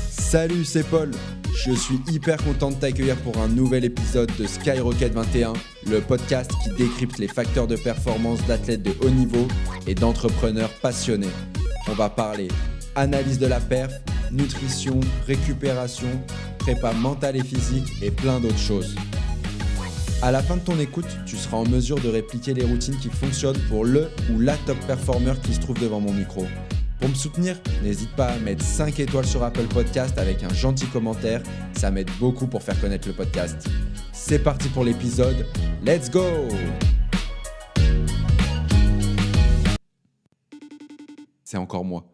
Salut, c'est Paul. Je suis hyper content de t'accueillir pour un nouvel épisode de Skyrocket 21, le podcast qui décrypte les facteurs de performance d'athlètes de haut niveau et d'entrepreneurs passionnés. On va parler analyse de la perf, nutrition, récupération, prépa mentale et physique et plein d'autres choses. À la fin de ton écoute, tu seras en mesure de répliquer les routines qui fonctionnent pour le ou la top performer qui se trouve devant mon micro. Pour me soutenir, n'hésite pas à mettre 5 étoiles sur Apple Podcast avec un gentil commentaire, ça m'aide beaucoup pour faire connaître le podcast. C'est parti pour l'épisode, let's go! C'est encore moi.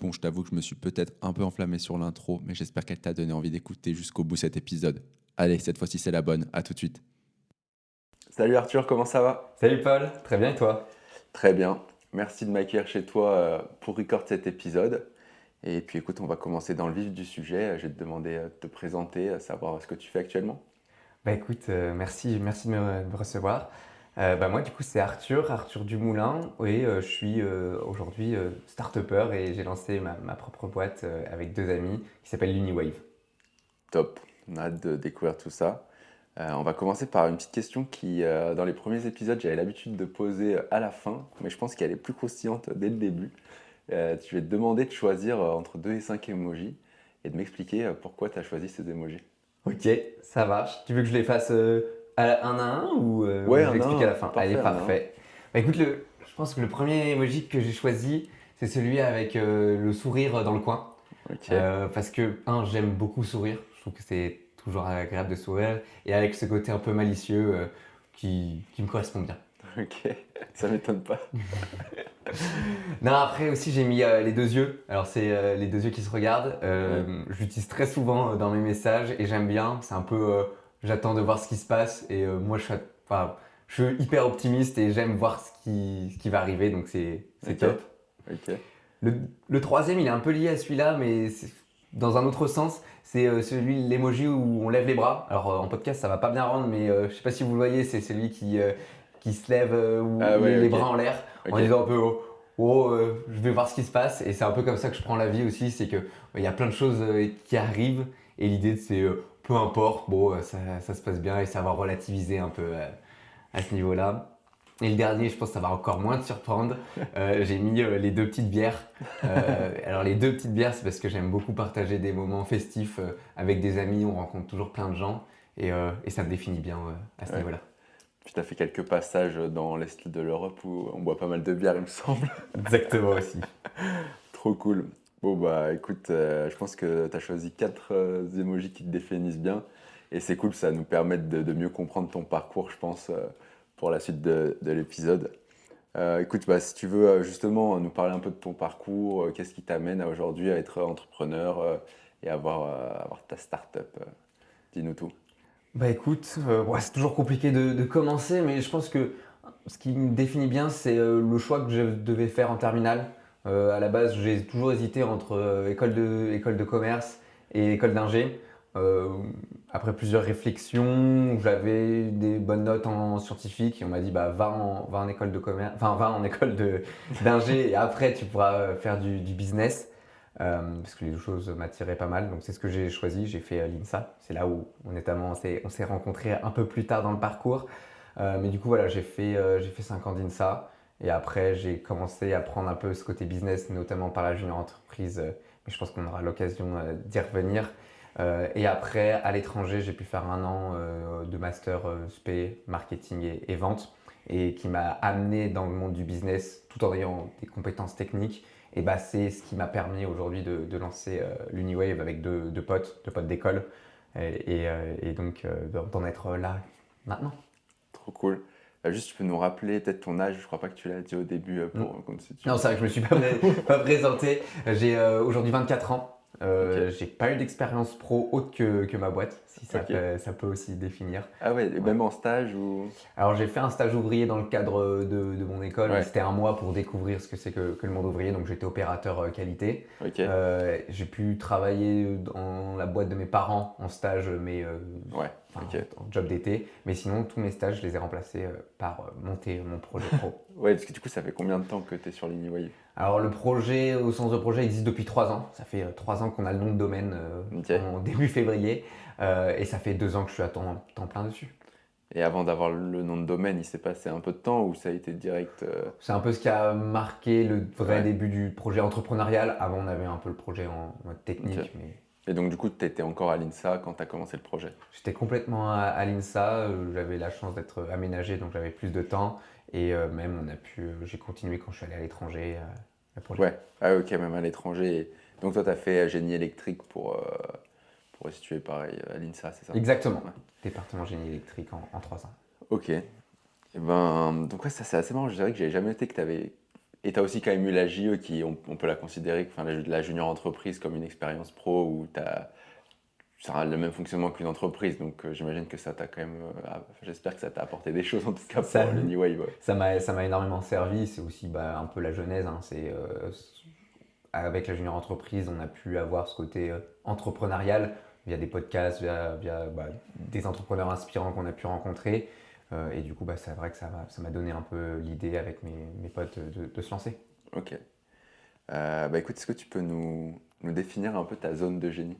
Bon, je t'avoue que je me suis peut-être un peu enflammé sur l'intro, mais j'espère qu'elle t'a donné envie d'écouter jusqu'au bout cet épisode. Allez, cette fois-ci c'est la bonne, à tout de suite. Salut Arthur, comment ça va? Salut Paul, très bien et toi? Très bien. Merci de m'accueillir chez toi pour record cet épisode. Et puis écoute, on va commencer dans le vif du sujet. Je vais te demander de te présenter, savoir ce que tu fais actuellement. Bah écoute, merci de me recevoir. Moi du coup c'est Arthur Dumoulin et je suis aujourd'hui start-upper et j'ai lancé ma propre boîte avec deux amis qui s'appelle l'Uniwave. Top, on a hâte de découvrir tout ça. On va commencer par une petite question qui, dans les premiers épisodes, j'avais l'habitude de poser à la fin, mais je pense qu'elle est plus croustillante dès le début. Je vais te demander de choisir entre 2 et 5 emojis et de m'expliquer pourquoi tu as choisi ces emojis. Ok, ça marche. Tu veux que je les fasse un à un ou Ouais, je un à l'explique un, à la fin? parfait, Allez, un à un. parfait. Bah écoute, je pense que le premier emoji que j'ai choisi, c'est celui avec le sourire dans le coin. Ok, Parce que, j'aime beaucoup sourire. Je trouve que c'est toujours agréable de sourire. Et avec ce côté un peu malicieux qui me correspond bien. ok, ça m'étonne pas. Non, après aussi, j'ai mis les deux yeux. Alors, c'est les deux yeux qui se regardent. Je l'utilise très souvent dans mes messages et j'aime bien. C'est un peu, j'attends de voir ce qui se passe. Et moi, je suis hyper optimiste et j'aime voir ce qui va arriver. Donc, c'est Ok. top. Ok, Le troisième, il est un peu lié à celui-là, mais dans un autre sens. C'est l'emoji où on lève les bras. Alors en podcast, ça va pas bien rendre, mais je sais pas si vous le voyez, c'est celui qui se lève Ah ouais, les ok. bras en l'air en Ok. disant un peu je vais voir ce qui se passe. Et c'est un peu comme ça que je prends la vie aussi, c'est que il y a plein de choses qui arrivent et l'idée c'est peu importe, ça se passe bien et ça va relativiser un peu à ce niveau-là. Et le dernier, je pense que ça va encore moins te surprendre. J'ai mis les deux petites bières. Alors les deux petites bières, c'est parce que j'aime beaucoup partager des moments festifs avec des amis. On rencontre toujours plein de gens et ça me définit bien à ce Ouais. niveau-là. Puis tu as fait quelques passages dans l'Est de l'Europe où on boit pas mal de bière, il me semble. Exactement aussi. Trop cool. Bon bah écoute, je pense que tu as choisi 4 emojis qui te définissent bien. Et c'est cool, ça va nous permettre de mieux comprendre ton parcours, je pense, pour la suite de l'épisode. Écoute, bah, si tu veux justement nous parler un peu de ton parcours, qu'est-ce qui t'amène à aujourd'hui à être entrepreneur et avoir ta start-up, dis-nous tout. Bah écoute, c'est toujours compliqué de commencer, mais je pense que ce qui me définit bien, c'est le choix que je devais faire en terminale. À la base, j'ai toujours hésité entre école de commerce et école d'ingé. Euh, Après plusieurs réflexions, j'avais des bonnes notes en scientifique et on m'a dit bah va en école de commerce, enfin va en école d'ingé et après tu pourras faire du business. Parce que les deux choses m'attiraient pas mal. Donc c'est ce que j'ai choisi, j'ai fait l'INSA. C'est là où notamment on s'est rencontrés un peu plus tard dans le parcours. Mais du coup voilà, j'ai fait 5 ans d'INSA. Et après j'ai commencé à prendre un peu ce côté business, notamment par la junior entreprise. Mais je pense qu'on aura l'occasion d'y revenir. Et après, à l'étranger, j'ai pu faire un an de master spé, marketing et vente, et qui m'a amené dans le monde du business tout en ayant des compétences techniques. Et bah, c'est ce qui m'a permis aujourd'hui de lancer l'Uniwave avec deux potes d'école, et donc d'en être là maintenant. Trop cool. Juste, tu peux nous rappeler peut-être ton âge, je crois pas que tu l'as dit au début pour qu'on se situe. Non, c'est vrai que je me suis pas présenté. J'ai aujourd'hui 24 ans. J'ai pas eu d'expérience pro autre que ma boîte, si Ok. ça peut aussi définir. Ah ouais, et Ouais. même en stage ou... Alors j'ai fait un stage ouvrier dans le cadre de mon école, mais Ouais. c'était un mois pour découvrir ce que c'est que le monde ouvrier, donc j'étais opérateur qualité. Ok. J'ai pu travailler dans la boîte de mes parents en stage, mais Ouais. Ok. en job d'été. Mais sinon, tous mes stages, je les ai remplacés par monter mon projet pro. Ouais, parce que du coup, ça fait combien de temps que tu es sur l'Uniwave? Alors le projet, au sens de projet, existe depuis 3 ans. Ça fait 3 ans qu'on a le nom de domaine Ok. en début février. Et ça fait 2 ans que je suis à temps plein dessus. Et avant d'avoir le nom de domaine, il s'est passé un peu de temps ou ça a été direct C'est un peu ce qui a marqué le vrai Ouais. début du projet entrepreneurial. Avant, on avait un peu le projet en mode technique, Ok. mais Et donc, du coup, tu étais encore à l'INSA quand tu as commencé le projet. j'étais complètement à l'INSA. J'avais la chance d'être aménagé, donc j'avais plus de temps. Et même, j'ai continué quand je suis allé à l'étranger, le projet. Ouais, ah, ok, même à l'étranger. Donc, toi, tu as fait génie électrique pour restituer pareil à l'INSA, c'est ça? Exactement. Ouais. Département génie électrique en 3 ans. Ok. Et ben, donc, ouais, ça, c'est assez marrant. Je dirais que j'avais jamais noté que tu avais. Et tu as aussi quand même eu la JE qui, on peut la considérer, enfin, la junior entreprise comme une expérience pro où tu as. Ça a le même fonctionnement qu'une entreprise, donc j'imagine que ça t'a quand même. J'espère que ça t'a apporté des choses en tout cas Ça, pour l'Uniwave. Ouais. ça m'a énormément servi. C'est aussi un peu la genèse, hein. Avec la junior entreprise, on a pu avoir ce côté entrepreneurial via des podcasts, via des entrepreneurs inspirants qu'on a pu rencontrer. Et du coup, c'est vrai que ça m'a donné un peu l'idée avec mes potes de se lancer. Ok. Bah écoute, est-ce que tu peux nous définir un peu ta zone de génie?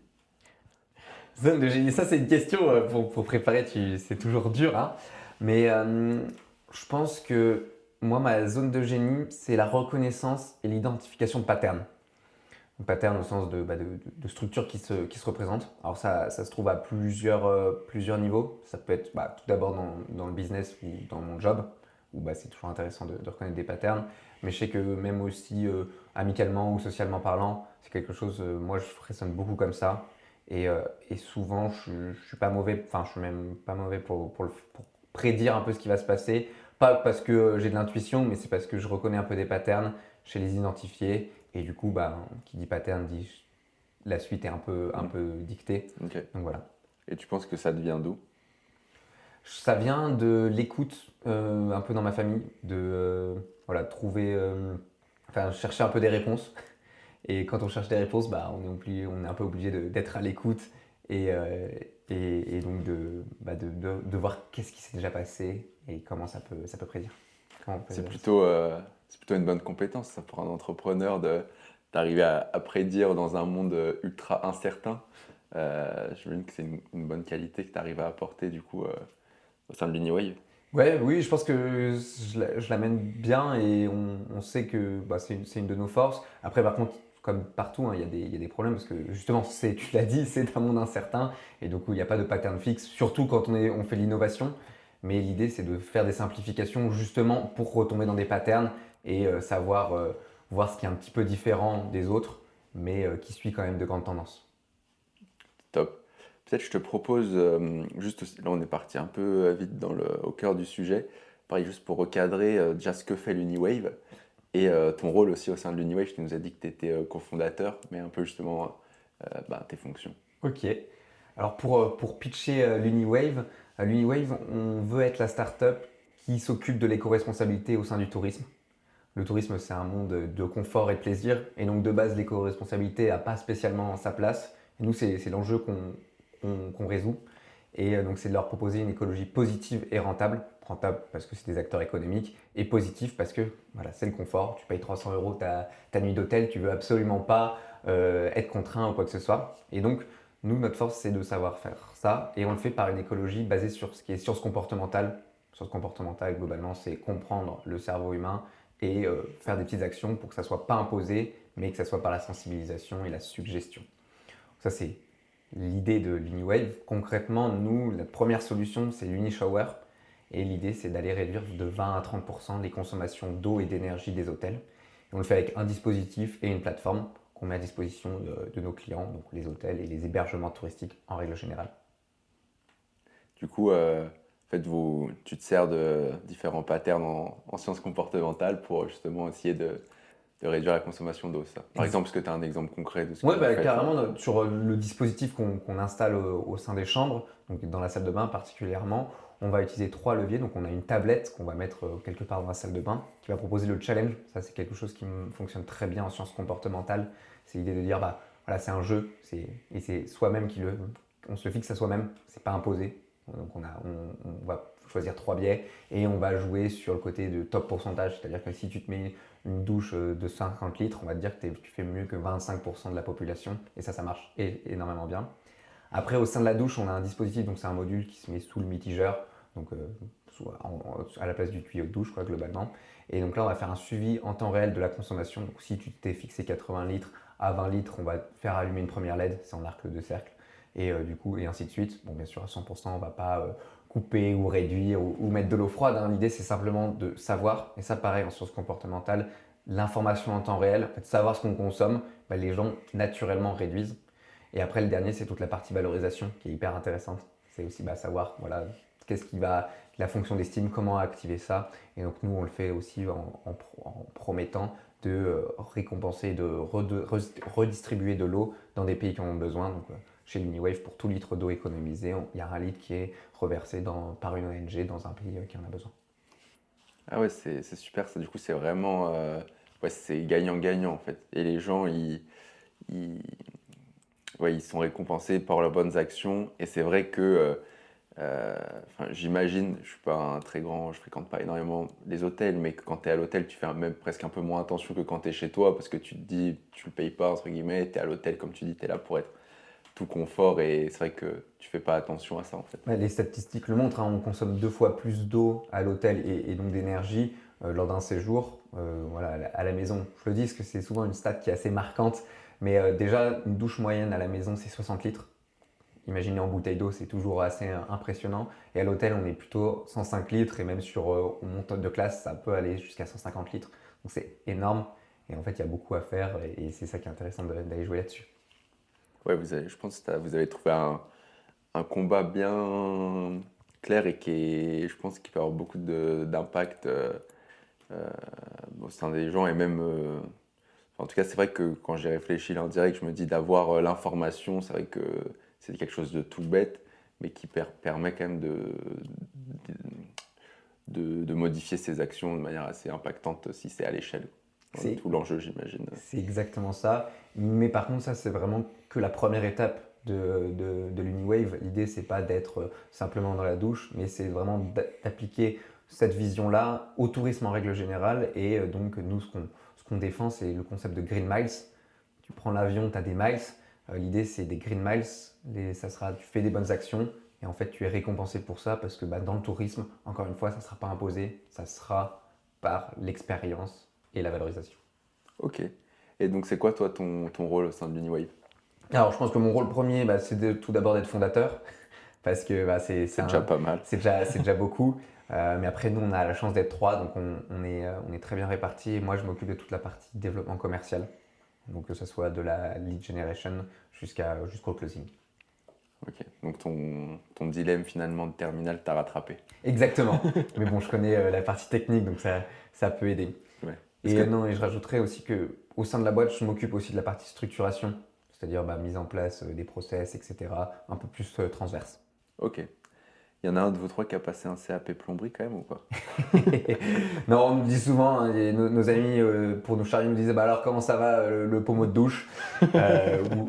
Zone de génie, ça c'est une question pour préparer, c'est toujours dur, hein. Mais je pense que moi, ma zone de génie, c'est la reconnaissance et l'identification de patterns. Donc, pattern au sens de structure qui se représente. Alors ça se trouve à plusieurs niveaux. Ça peut être tout d'abord dans le business ou dans mon job, où c'est toujours intéressant de reconnaître des patterns. Mais je sais que même aussi amicalement ou socialement parlant, c'est quelque chose, moi je ressonne beaucoup comme ça. Et souvent, je suis pas mauvais, enfin je suis même pas mauvais pour prédire un peu ce qui va se passer. Pas parce que j'ai de l'intuition, mais c'est parce que je reconnais un peu des patterns, je sais les identifier. Et du coup, qui dit pattern dit la suite est un peu dictée. Ok. Donc voilà. Et tu penses que ça devient d'où? Ça vient de l'écoute un peu dans ma famille, de voilà, trouver, chercher un peu des réponses. Et quand on cherche des réponses, on est un peu obligé d'être à l'écoute et donc de voir qu'est-ce qui s'est déjà passé et comment ça peut prédire. Comment on peut C'est prédire. plutôt une bonne compétence, ça, pour un entrepreneur, d'arriver à prédire dans un monde ultra incertain. J'imagine que c'est une bonne qualité que tu arrives à apporter du coup au sein de l'Uniwave. Ouais, oui, je pense que je l'amène bien et on sait que c'est une de nos forces. Après, par contre, comme partout, hein, il y a des problèmes parce que justement, tu l'as dit, c'est un monde incertain et donc où il n'y a pas de pattern fixe, surtout quand on fait de l'innovation. Mais l'idée, c'est de faire des simplifications justement pour retomber dans des patterns et savoir voir ce qui est un petit peu différent des autres, mais qui suit quand même de grandes tendances. Top. Peut-être je te propose, juste aussi, là on est parti un peu vite au cœur du sujet, pareil juste pour recadrer déjà ce que fait l'Uniwave et ton rôle aussi au sein de l'Uniwave. Tu nous as dit que tu étais cofondateur, mais un peu justement tes fonctions. Ok. Alors pour pitcher l'Uniwave, on veut être la start-up qui s'occupe de l'éco-responsabilité au sein du tourisme. Le tourisme, c'est un monde de confort et de plaisir, et donc de base, l'éco-responsabilité n'a pas spécialement sa place. Et nous, c'est l'enjeu qu'on résout. Et donc, c'est de leur proposer une écologie positive et rentable. Rentable parce que c'est des acteurs économiques, et positif parce que voilà, c'est le confort. Tu payes 300 euros ta nuit d'hôtel, tu veux absolument pas être contraint ou quoi que ce soit. Et donc, nous, notre force, c'est de savoir faire ça, et on le fait par une écologie basée sur ce qui est science comportementale. Science comportementale, globalement, c'est comprendre le cerveau humain et faire des petites actions pour que ça ne soit pas imposé, mais que ça soit par la sensibilisation et la suggestion. Ça, c'est l'idée de l'Uniwave. Concrètement, nous, la première solution, c'est l'Unishower. Et l'idée, c'est d'aller réduire de 20 à 30% les consommations d'eau et d'énergie des hôtels. Et on le fait avec un dispositif et une plateforme qu'on met à disposition de nos clients, donc les hôtels et les hébergements touristiques en règle générale. Du coup, tu te sers de différents patterns en sciences comportementales pour justement essayer de réduire la consommation d'eau, ça. Par exemple, est-ce que tu as un exemple concret de ce que Oui, vous faites? carrément, sur le dispositif qu'on installe au sein des chambres, donc dans la salle de bain particulièrement, on va utiliser 3 leviers. Donc on a une tablette qu'on va mettre quelque part dans la salle de bain qui va proposer le challenge. Ça, c'est quelque chose qui fonctionne très bien en sciences comportementales. C'est l'idée de dire, voilà, c'est un jeu, et c'est soi-même on se le fixe à soi-même, c'est pas imposé. Donc on va choisir 3 biais et on va jouer sur le côté de top pourcentage, c'est-à-dire que si tu te mets une douche de 50 litres, on va te dire que tu fais mieux que 25% de la population. Et ça marche énormément bien. Après, au sein de la douche, on a un dispositif, donc c'est un module qui se met sous le mitigeur, donc à la place du tuyau de douche, quoi, globalement. Et donc là, on va faire un suivi en temps réel de la consommation. Donc si tu t'es fixé 80 litres à 20 litres, on va faire allumer une première LED, c'est en arc de cercle. Et du coup, et ainsi de suite. Bon, bien sûr, à 100%, on ne va pas couper ou réduire ou mettre de l'eau froide, hein. L'idée, c'est simplement de savoir, et ça pareil en sciences comportementales, l'information en temps réel, en fait, savoir ce qu'on consomme, bah, les gens naturellement réduisent. Et après, le dernier, c'est toute la partie valorisation qui est hyper intéressante. C'est aussi savoir voilà, qu'est-ce qui va, la fonction d'estime, comment activer ça. Et donc, nous, on le fait aussi en promettant de récompenser, de redistribuer de l'eau dans des pays qui en ont besoin. Donc, chez Uniwave, pour tout litre d'eau économisé, il y a un litre qui est reversé par une ONG dans un pays qui en a besoin. Ah ouais, c'est super ça. Du coup, c'est vraiment ouais, c'est gagnant-gagnant en fait. Et les gens, ils, ouais, ils sont récompensés par leurs bonnes actions. Et c'est vrai que, enfin, j'imagine, je suis pas un très grand, je fréquente pas énormément les hôtels, mais que quand tu es à l'hôtel, tu fais même presque un peu moins attention que quand tu es chez toi, parce que tu te dis, tu le payes pas, entre guillemets, tu es à l'hôtel, comme tu dis, tu es là pour être tout confort, et c'est vrai que tu fais pas attention à ça en fait. Ouais, les statistiques le montrent, hein, on consomme 2 fois plus d'eau à l'hôtel et donc d'énergie lors d'un séjour voilà, à la maison. Je le dis parce que c'est souvent une stat qui est assez marquante, mais déjà une douche moyenne à la maison c'est 60 litres. Imaginez en bouteille d'eau, c'est toujours assez impressionnant. Et à l'hôtel, on est plutôt 105 litres et même sur on monte de classe, ça peut aller jusqu'à 150 litres. Donc c'est énorme et en fait, il y a beaucoup à faire et c'est ça qui est intéressant d'aller jouer là-dessus. Ouais, je pense que vous avez trouvé un combat bien clair et je pense qu'il peut avoir beaucoup d'impact euh, au sein des gens et même en tout cas c'est vrai que quand j'ai réfléchi là en direct je me dis d'avoir l'information, c'est vrai que c'est quelque chose de tout bête mais qui permet quand même de modifier ses actions de manière assez impactante si c'est à l'échelle. C'est tout l'enjeu, j'imagine. C'est exactement ça. Mais par contre, ça, c'est vraiment que la première étape de l'Uniwave. L'idée, c'est pas d'être simplement dans la douche, mais c'est vraiment d'appliquer cette vision-là au tourisme en règle générale. Et donc, nous, ce qu'on défend, c'est le concept de Green Miles. Tu prends l'avion, tu as des miles. L'idée, c'est des Green Miles. Tu fais des bonnes actions et en fait, tu es récompensé pour ça parce que dans le tourisme, encore une fois, ça ne sera pas imposé, ça sera par l'expérience et la valorisation. Ok. Et donc, c'est quoi, toi, ton rôle au sein de l'Uniwave? Alors, je pense que mon rôle premier, c'est tout d'abord d'être fondateur, parce que c'est déjà pas mal. C'est déjà beaucoup. Mais après, nous, on a la chance d'être 3, donc on est très bien répartis. Et moi, je m'occupe de toute la partie développement commercial, donc que ce soit de la lead generation jusqu'au closing. Ok, donc ton dilemme finalement de terminal t'a rattrapé. Exactement. Mais bon, je connais la partie technique, donc ça peut aider. Ouais. Et je rajouterais aussi qu'au sein de la boîte, je m'occupe aussi de la partie structuration, c'est-à-dire mise en place des process, etc., un peu plus transverse. Ok. Il y en a un de vous trois qui a passé un CAP plomberie quand même ou pas? Non, on nous dit souvent, hein, nos amis pour nous charrier nous disaient bah alors comment ça va le pommeau de douche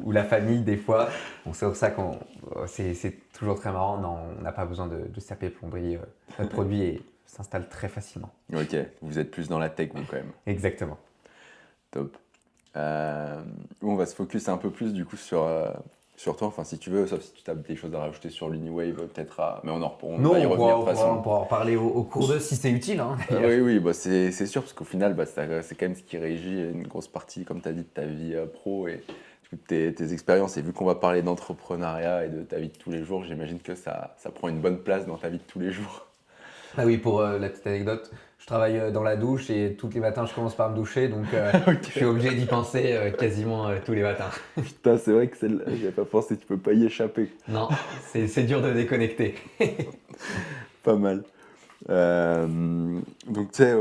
ou la famille des fois. Bon, c'est pour ça qu'on c'est toujours très marrant. Non, on n'a pas besoin de CAP plomberie. Notre produit s'installe très facilement. Ok, vous êtes plus dans la tech vous quand même. Exactement. Top. On va se focus un peu plus du coup sur toi, enfin si tu veux, sauf si tu as des choses à rajouter sur l'Uniwave, peut-être mais on va y revenir de toute façon. On pourra en parler au cours de si c'est utile. Hein, oui, bah, c'est sûr, parce qu'au final, c'est quand même ce qui régit une grosse partie, comme tu as dit, de ta vie pro et tes expériences. Et vu qu'on va parler d'entrepreneuriat et de ta vie de tous les jours, j'imagine que ça prend une bonne place dans ta vie de tous les jours. Ah oui, pour la petite anecdote, je travaille dans la douche et tous les matins je commence par me doucher, donc Okay. Je suis obligé d'y penser quasiment tous les matins. Putain, c'est vrai que celle-là, j'y avais pas pensé, tu peux pas y échapper. Non, c'est dur de déconnecter. Pas mal. Donc tu sais,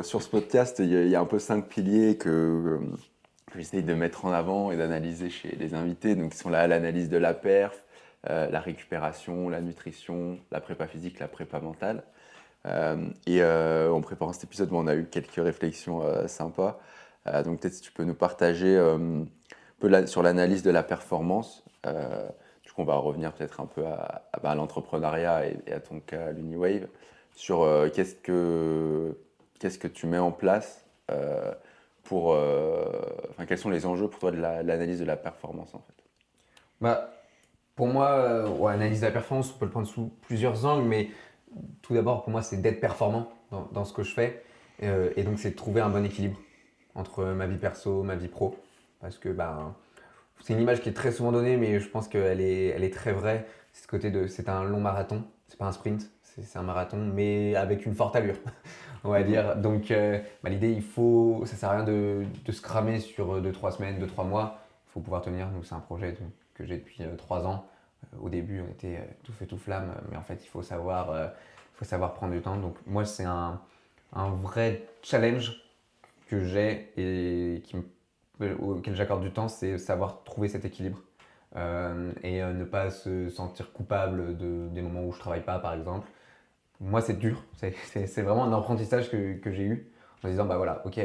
sur ce podcast, il y a un peu 5 piliers que j'essaye de mettre en avant et d'analyser chez les invités. Donc ils sont là l'analyse de la perf, la récupération, la nutrition, la prépa physique, la prépa mentale. En préparant cet épisode, on a eu quelques réflexions sympas. Donc peut-être si tu peux nous partager un peu sur l'analyse de la performance. Du coup, on va revenir peut-être un peu à l'entrepreneuriat et à ton cas, à l'Uniwave, sur qu'est-ce que tu mets en place quels sont les enjeux pour toi de l'analyse de la performance en fait? Bah, pour moi, analyse de la performance, on peut le prendre sous plusieurs angles, mais tout d'abord, pour moi, c'est d'être performant dans ce que je fais. Et donc, c'est de trouver un bon équilibre entre ma vie perso, ma vie pro. Parce que c'est une image qui est très souvent donnée, mais je pense qu'elle est très vraie. C'est ce côté c'est un long marathon, c'est pas un sprint, c'est un marathon, mais avec une forte allure, on va dire. Donc, l'idée, ça sert à rien de se cramer sur 2-3 semaines, 2-3 mois. Il faut pouvoir tenir. Nous, c'est un projet que j'ai depuis 3 ans. Au début, on était tout feu, tout flamme, mais en fait, il faut savoir prendre du temps. Donc, moi, c'est un vrai challenge que j'ai et auquel j'accorde du temps, c'est savoir trouver cet équilibre et ne pas se sentir coupable des moments où je travaille pas, par exemple. Moi, c'est dur. C'est vraiment un apprentissage que j'ai eu en disant, voilà, ok,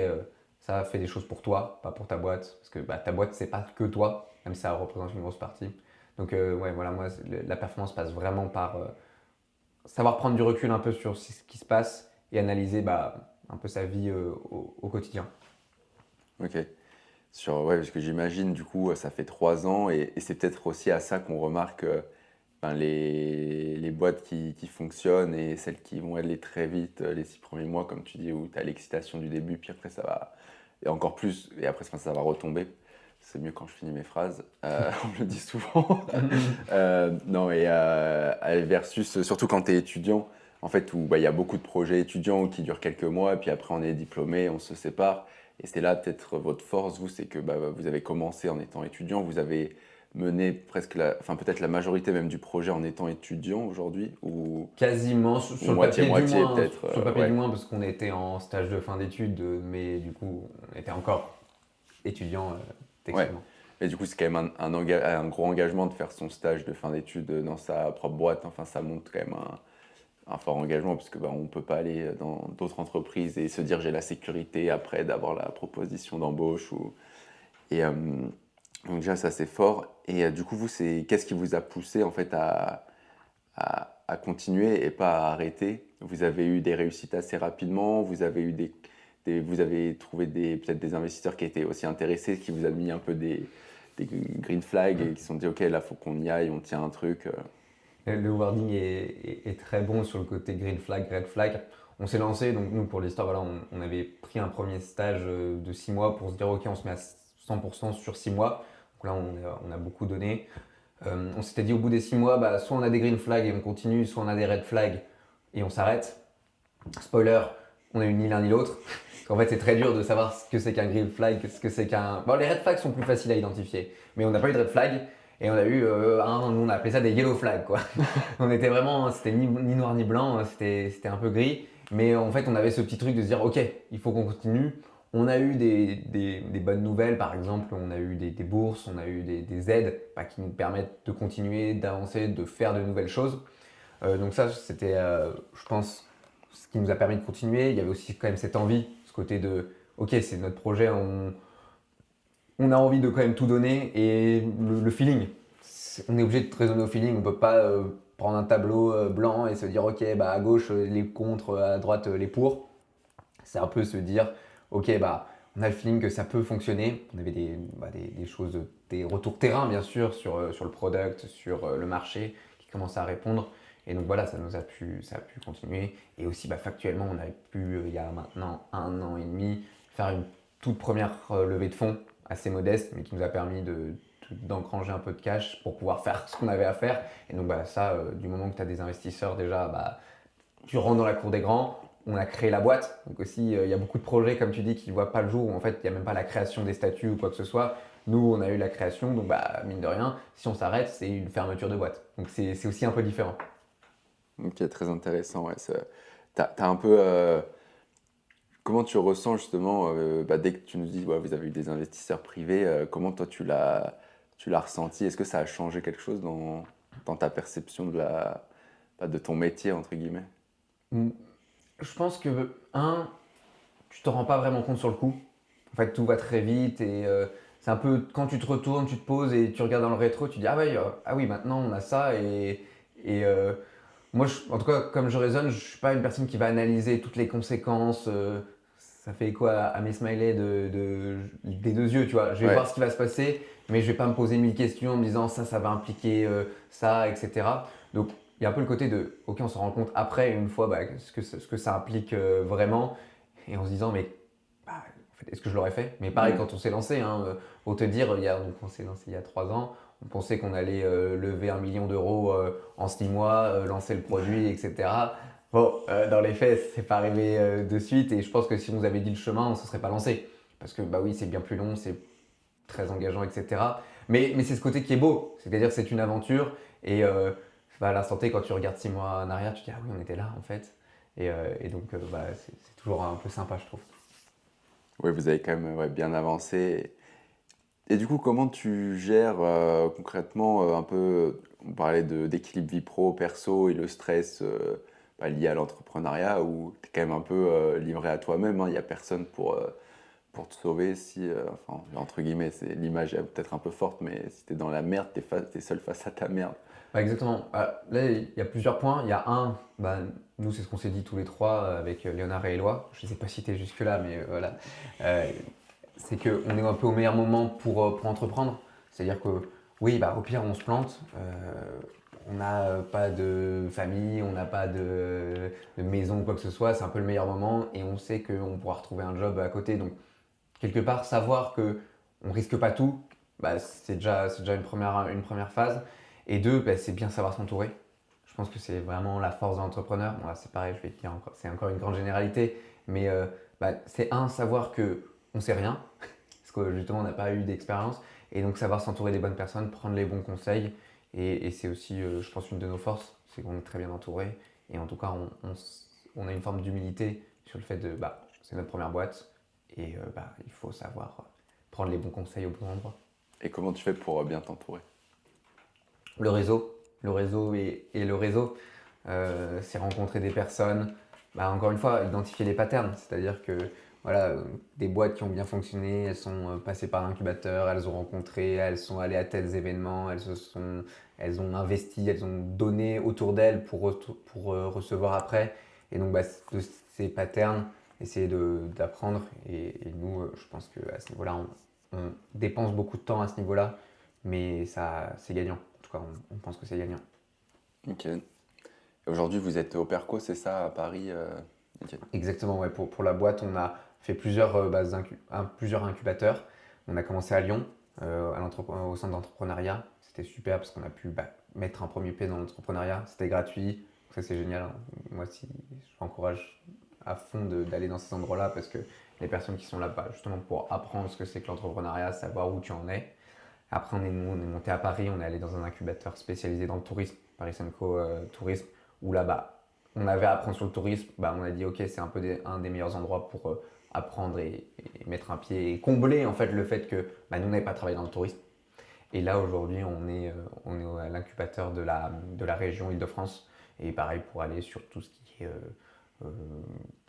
ça fait des choses pour toi, pas pour ta boîte. Parce que ta boîte, c'est pas que toi, même si ça représente une grosse partie. Donc, voilà, moi, la performance passe vraiment par savoir prendre du recul un peu sur ce qui se passe et analyser un peu sa vie au quotidien. Ok. Ouais, parce que j'imagine, du coup, ça fait 3 ans et c'est peut-être aussi à ça qu'on remarque les boîtes qui fonctionnent et celles qui vont aller très vite les 6 premiers mois, comme tu dis, où tu as l'excitation du début, puis après ça va, et encore plus, et après ça va retomber. C'est mieux quand je finis mes phrases, on me le dit souvent. Non, et versus, surtout quand tu es étudiant, en fait, où il y a beaucoup de projets étudiants qui durent quelques mois, et puis après on est diplômé, on se sépare. Et c'est là peut-être votre force, vous, c'est que vous avez commencé en étant étudiant, vous avez mené peut-être la majorité même du projet en étant étudiant aujourd'hui ou quasiment sur le moitié, papier du moins, peut-être, sur le papier ouais. du moins parce qu'on était en stage de fin d'études, mais du coup on était encore étudiant techniquement. Mais du coup c'est quand même un gros engagement de faire son stage de fin d'études dans sa propre boîte. Enfin, ça montre quand même un fort engagement parce que on peut pas aller dans d'autres entreprises et se dire j'ai la sécurité après d'avoir la proposition d'embauche donc déjà ça c'est fort. Et du coup vous, qu'est-ce qui vous a poussé en fait à continuer et pas à arrêter? Vous avez eu des réussites assez rapidement, vous avez trouvé peut-être des investisseurs qui étaient aussi intéressés, qui vous ont mis un peu des green flags et qui se sont dit ok, là faut qu'on y aille, on tient un truc. Le wording est très bon sur le côté green flag, red flag. On s'est lancé, donc nous pour l'histoire, voilà, on avait pris un premier stage de 6 mois pour se dire ok, on se met à 100% sur 6 mois. Donc là on a beaucoup donné. On s'était dit au bout des 6 mois, soit on a des green flags et on continue, soit on a des red flags et on s'arrête. Spoiler, on n'a eu ni l'un ni l'autre. En fait, c'est très dur de savoir ce que c'est qu'un green flag, ce que c'est qu'un... Bon, les red flags sont plus faciles à identifier, mais on n'a pas eu de red flag et on a eu, nous on a appelé ça des yellow flags, quoi. On était vraiment, c'était ni noir ni blanc, c'était un peu gris, mais en fait, on avait ce petit truc de se dire, ok, il faut qu'on continue. On a eu des bonnes nouvelles, par exemple, on a eu des bourses, on a eu des aides qui nous permettent de continuer, d'avancer, de faire de nouvelles choses. Donc ça, c'était, je pense, ce qui nous a permis de continuer. Il y avait aussi quand même cette envie, ce côté de, ok, c'est notre projet, on a envie de quand même tout donner et le feeling. On est obligé de raisonner au feeling, on ne peut pas prendre un tableau blanc et se dire, ok, à gauche les contre, à droite les pour. C'est un peu se dire, ok, on a le feeling que ça peut fonctionner. On avait des choses, des retours terrain bien sûr sur le product, sur le marché qui commençaient à répondre. Et donc voilà, ça a pu continuer. Et aussi factuellement, on a pu, il y a maintenant 1 an et demi, faire une toute première levée de fonds assez modeste, mais qui nous a permis d'engranger un peu de cash pour pouvoir faire ce qu'on avait à faire. Et donc ça, du moment que tu as des investisseurs déjà, tu rentres dans la cour des grands. On a créé la boîte, donc aussi il y a beaucoup de projets comme tu dis qui ne voient pas le jour où en fait il n'y a même pas la création des statuts ou quoi que ce soit. Nous on a eu la création, donc mine de rien, si on s'arrête c'est une fermeture de boîte. Donc c'est aussi un peu différent. Ok, très intéressant. Ouais, t'as un peu, comment tu ressens justement dès que tu nous dis vous avez eu des investisseurs privés, comment toi tu l'as ressenti? Est-ce que ça a changé quelque chose dans ta perception de ton métier entre guillemets? Je pense que, tu te rends pas vraiment compte sur le coup. En fait, tout va très vite et c'est un peu quand tu te retournes, tu te poses et tu regardes dans le rétro, tu dis ah oui, maintenant on a ça et moi, en tout cas, comme je raisonne, je suis pas une personne qui va analyser toutes les conséquences. ça fait écho à mes smileys des deux yeux, tu vois. Je vais voir ce qui va se passer, mais je vais pas me poser 1000 questions en me disant ça va impliquer ça, etc. Donc, il y a un peu le côté de, ok, on s'en rend compte après, une fois, ce que ça implique vraiment, et en se disant, mais en fait, est-ce que je l'aurais fait? Mais pareil, quand on s'est lancé, pour te dire, donc on s'est lancé il y a 3 ans, on pensait qu'on allait lever 1 million d'euros en 6 mois, lancer le produit, etc. Bon, dans les faits, c'est pas arrivé de suite, et je pense que si on nous avait dit le chemin, on ne se serait pas lancé. Parce que, oui, c'est bien plus long, c'est très engageant, etc. Mais c'est ce côté qui est beau, c'est-à-dire que c'est une aventure, et à l'instant T, quand tu regardes 6 mois en arrière, tu te dis, ah oui, on était là, en fait. Et donc, c'est toujours un peu sympa, je trouve. Oui, vous avez quand même bien avancé. Et du coup, comment tu gères concrètement un peu, on parlait d'équilibre vie pro, perso et le stress lié à l'entrepreneuriat où tu es quand même un peu livré à toi-même, hein. Il n'y a personne pour te sauver si, enfin, entre guillemets, l'image est peut-être un peu forte, mais si tu es dans la merde, tu es seul face à ta merde. Exactement. Là, il y a plusieurs points. Il y a un, nous, c'est ce qu'on s'est dit tous les trois avec Léonard et Éloi. Je ne les ai pas cités jusque-là, mais voilà. C'est qu'on est un peu au meilleur moment pour entreprendre. C'est-à-dire que, oui, au pire, on se plante. On n'a pas de famille, on n'a pas de maison ou quoi que ce soit. C'est un peu le meilleur moment et on sait qu'on pourra retrouver un job à côté. Donc, quelque part, savoir qu'on ne risque pas tout, c'est déjà une première phase. Et deux, c'est bien savoir s'entourer. Je pense que c'est vraiment la force de l'entrepreneur. Bon, là, c'est pareil, je vais te dire encore, c'est encore une grande généralité, mais c'est savoir qu'on ne sait rien, parce que justement, on n'a pas eu d'expérience, et donc savoir s'entourer des bonnes personnes, prendre les bons conseils, et c'est aussi, je pense, une de nos forces, c'est qu'on est très bien entouré, et en tout cas, on a une forme d'humilité sur le fait de, c'est notre première boîte, et il faut savoir prendre les bons conseils au bon endroit. Et comment tu fais pour bien t'entourer? Le réseau et le réseau, c'est rencontrer des personnes, encore une fois, identifier les patterns, c'est-à-dire que voilà, des boîtes qui ont bien fonctionné, elles sont passées par l'incubateur, elles ont rencontré, elles sont allées à tels événements, elles ont investi, elles ont donné autour d'elles pour recevoir après. Et donc de ces patterns, essayer d'apprendre. Et nous, je pense qu'à ce niveau-là, on dépense beaucoup de temps à ce niveau-là, mais c'est gagnant. En tout cas, on pense que c'est gagnant. Ok. Aujourd'hui, vous êtes au Perco, c'est ça, à Paris Okay. Exactement, ouais. Pour la boîte, on a fait plusieurs incubateurs. On a commencé à Lyon, au centre d'entrepreneuriat. C'était super parce qu'on a pu mettre un premier pied dans l'entrepreneuriat. C'était gratuit, donc ça c'est génial. Moi, je m'encourage à fond d'aller dans ces endroits-là parce que les personnes qui sont là, justement pour apprendre ce que c'est que l'entrepreneuriat, savoir où tu en es. Après, on est monté à Paris, on est allé dans un incubateur spécialisé dans le tourisme, Paris Semco Tourisme, où là, on avait à apprendre sur le tourisme. On a dit, ok, c'est un peu un des meilleurs endroits pour apprendre et mettre un pied et combler en fait le fait que nous, on n'avait pas travaillé dans le tourisme. Et là, aujourd'hui, on est à l'incubateur de la région Île-de-France. Et pareil, pour aller sur tout ce qui est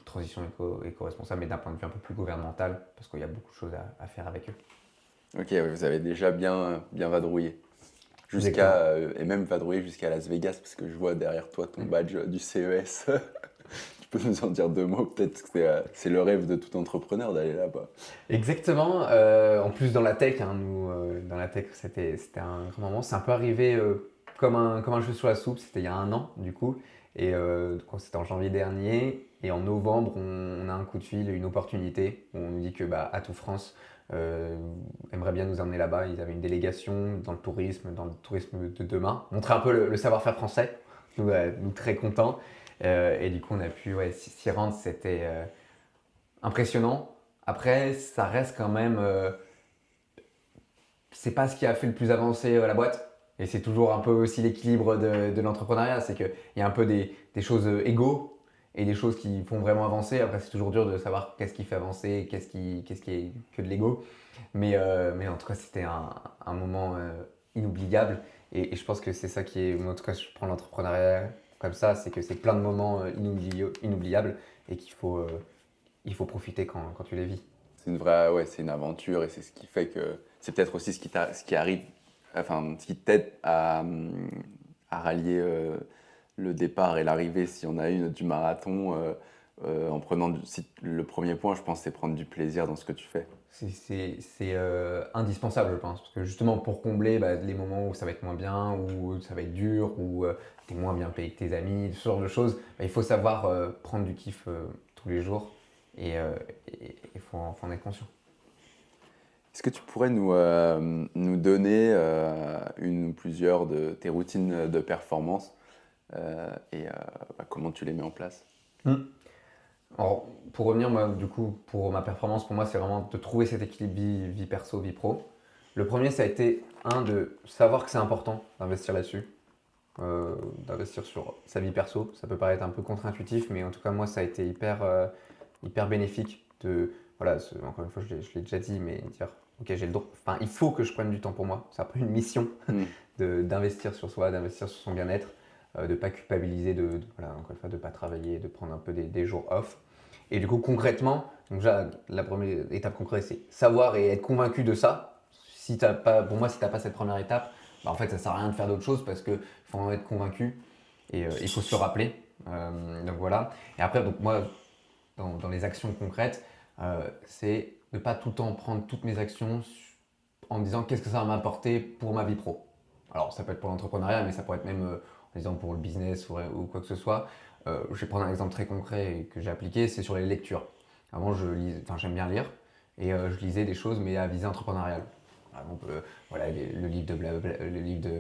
transition éco-responsable, mais d'un point de vue un peu plus gouvernemental, parce qu'il y a beaucoup de choses à faire avec eux. Ok, vous avez déjà bien vadrouillé. Et même vadrouillé jusqu'à Las Vegas, parce que je vois derrière toi ton badge du CES. Tu peux nous en dire 2 mots? Peut-être que c'est le rêve de tout entrepreneur d'aller là-bas. Exactement. En plus, dans la tech, nous, dans la tech, c'était un grand moment. C'est un peu arrivé comme un cheveu sur la soupe. C'était il y a 1 an, du coup. Et c'était en janvier dernier. Et en novembre, on a un coup de fil, une opportunité. Où on nous dit que Atout France aimerait bien nous emmener là-bas. Ils avaient une délégation dans le tourisme de demain. Montrer un peu le savoir-faire français. Nous, très contents. Et du coup, on a pu s'y rendre. C'était impressionnant. Après, ça reste quand même. C'est pas ce qui a fait le plus avancer la boîte. Et c'est toujours un peu aussi l'équilibre de l'entrepreneuriat. C'est qu'il y a un peu des choses égaux et des choses qui font vraiment avancer. Après, c'est toujours dur de savoir qu'est-ce qui fait avancer, qu'est-ce qui est que de l'ego. Mais en tout cas, c'était un moment inoubliable. Et je pense que c'est ça qui est. Moi, en tout cas, je prends l'entrepreneuriat comme ça, c'est que c'est plein de moments inoubliables et qu'il faut profiter quand tu les vis. C'est c'est une aventure et c'est ce qui fait que c'est peut-être aussi ce qui arrive, enfin, ce qui t'aide à rallier le départ et l'arrivée, si on a une, du marathon, en prenant le premier point, je pense, c'est prendre du plaisir dans ce que tu fais. C'est indispensable, je pense. Parce que justement, pour combler les moments où ça va être moins bien, où ça va être dur, où tu es moins bien payé que tes amis, ce genre de choses, il faut savoir prendre du kiff tous les jours et il faut en être conscient. Est-ce que tu pourrais nous donner une ou plusieurs de tes routines de performance et comment tu les mets en place? Alors, pour revenir, moi, du coup, pour ma performance, pour moi, c'est vraiment de trouver cet équilibre vie perso, vie pro. Le premier, ça a été, de savoir que c'est important d'investir là-dessus, d'investir sur sa vie perso. Ça peut paraître un peu contre-intuitif, mais en tout cas, moi, ça a été hyper bénéfique voilà, encore une fois, je l'ai déjà dit, mais dire, ok, j'ai le droit, enfin, il faut que je prenne du temps pour moi. C'est un peu une mission d'investir sur soi, d'investir sur son bien-être, de ne pas culpabiliser, voilà, encore une fois, de ne pas travailler, de prendre un peu des jours off. Et du coup, concrètement, donc déjà, la première étape concrète, c'est savoir et être convaincu de ça. Pour moi, si tu n'as pas cette première étape, en fait, ça ne sert à rien de faire d'autres choses parce qu'il faut en être convaincu et il faut se le rappeler. Donc voilà. Et après, donc moi, dans les actions concrètes, c'est de ne pas tout le temps prendre toutes mes actions en me disant qu'est-ce que ça va m'apporter pour ma vie pro. Alors, ça peut être pour l'entrepreneuriat, mais ça pourrait être même en disant pour le business ou quoi que ce soit. Je vais prendre un exemple très concret que j'ai appliqué, c'est sur les lectures. Avant, j'aime bien lire et je lisais des choses, mais à visée entrepreneuriale. Par exemple, voilà, le livre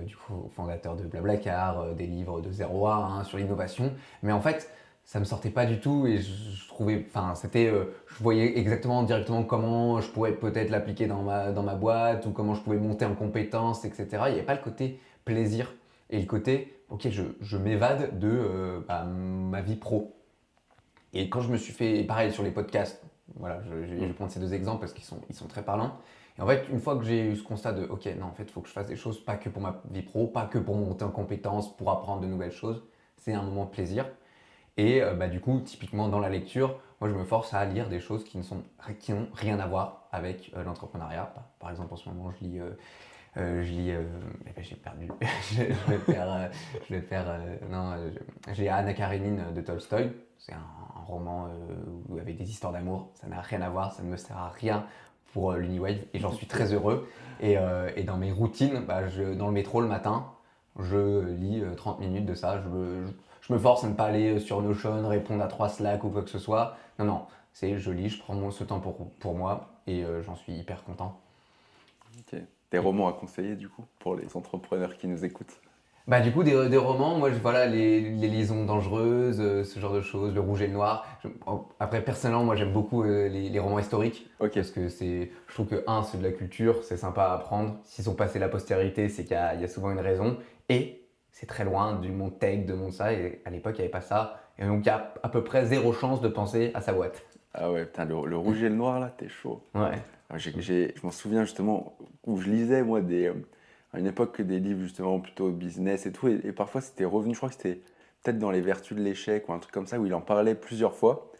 du fondateur de Blablacar, des livres de 0 à 1 sur l'innovation. Mais en fait, ça ne me sortait pas du tout et je trouvais, je voyais directement comment je pourrais peut-être l'appliquer dans ma boîte ou comment je pouvais monter en compétences, etc. Il n'y avait pas le côté plaisir et le côté, ok, je m'évade de ma vie pro. Et quand je me suis fait, pareil sur les podcasts, voilà, je vais prendre ces deux exemples parce qu'ils sont très parlants. Et en fait, une fois que j'ai eu ce constat de, ok, non, en fait, il faut que je fasse des choses pas que pour ma vie pro, pas que pour monter en compétences, pour apprendre de nouvelles choses. C'est un moment de plaisir. Et du coup, typiquement dans la lecture, moi je me force à lire des choses qui n'ont rien à voir avec l'entrepreneuriat. Par exemple, en ce moment, j'ai perdu. J'ai Anna Karénine de Tolstoï. C'est un roman où avec des histoires d'amour. Ça n'a rien à voir, ça ne me sert à rien pour l'Uniwave et j'en suis très heureux. Et dans mes routines, dans le métro le matin, je lis 30 minutes de ça. Je me force à ne pas aller sur Notion, répondre à 3 Slack ou quoi que ce soit. Non, je lis, je prends ce temps pour moi et j'en suis hyper content. Ok. Des romans à conseiller du coup pour les entrepreneurs qui nous écoutent? Du coup, des romans, moi, voilà, les liaisons dangereuses, ce genre de choses, Le Rouge et le Noir. Après, personnellement, moi, j'aime beaucoup les romans historiques. Ok. Parce que je trouve que, c'est de la culture, c'est sympa à apprendre. S'ils sont passés la postérité, c'est qu'il y a souvent une raison. Et c'est très loin du monde tech, de monde ça. Et à l'époque, il n'y avait pas ça. Et donc, il y a à peu près zéro chance de penser à sa boîte. Ah ouais, putain, le Rouge et le Noir, là, t'es chaud. Ouais. Je m'en souviens justement où je lisais, moi, à une époque, des livres justement plutôt business et tout. Et parfois, c'était revenu, je crois que c'était peut-être dans Les Vertus de l'échec ou un truc comme ça, où il en parlait plusieurs fois.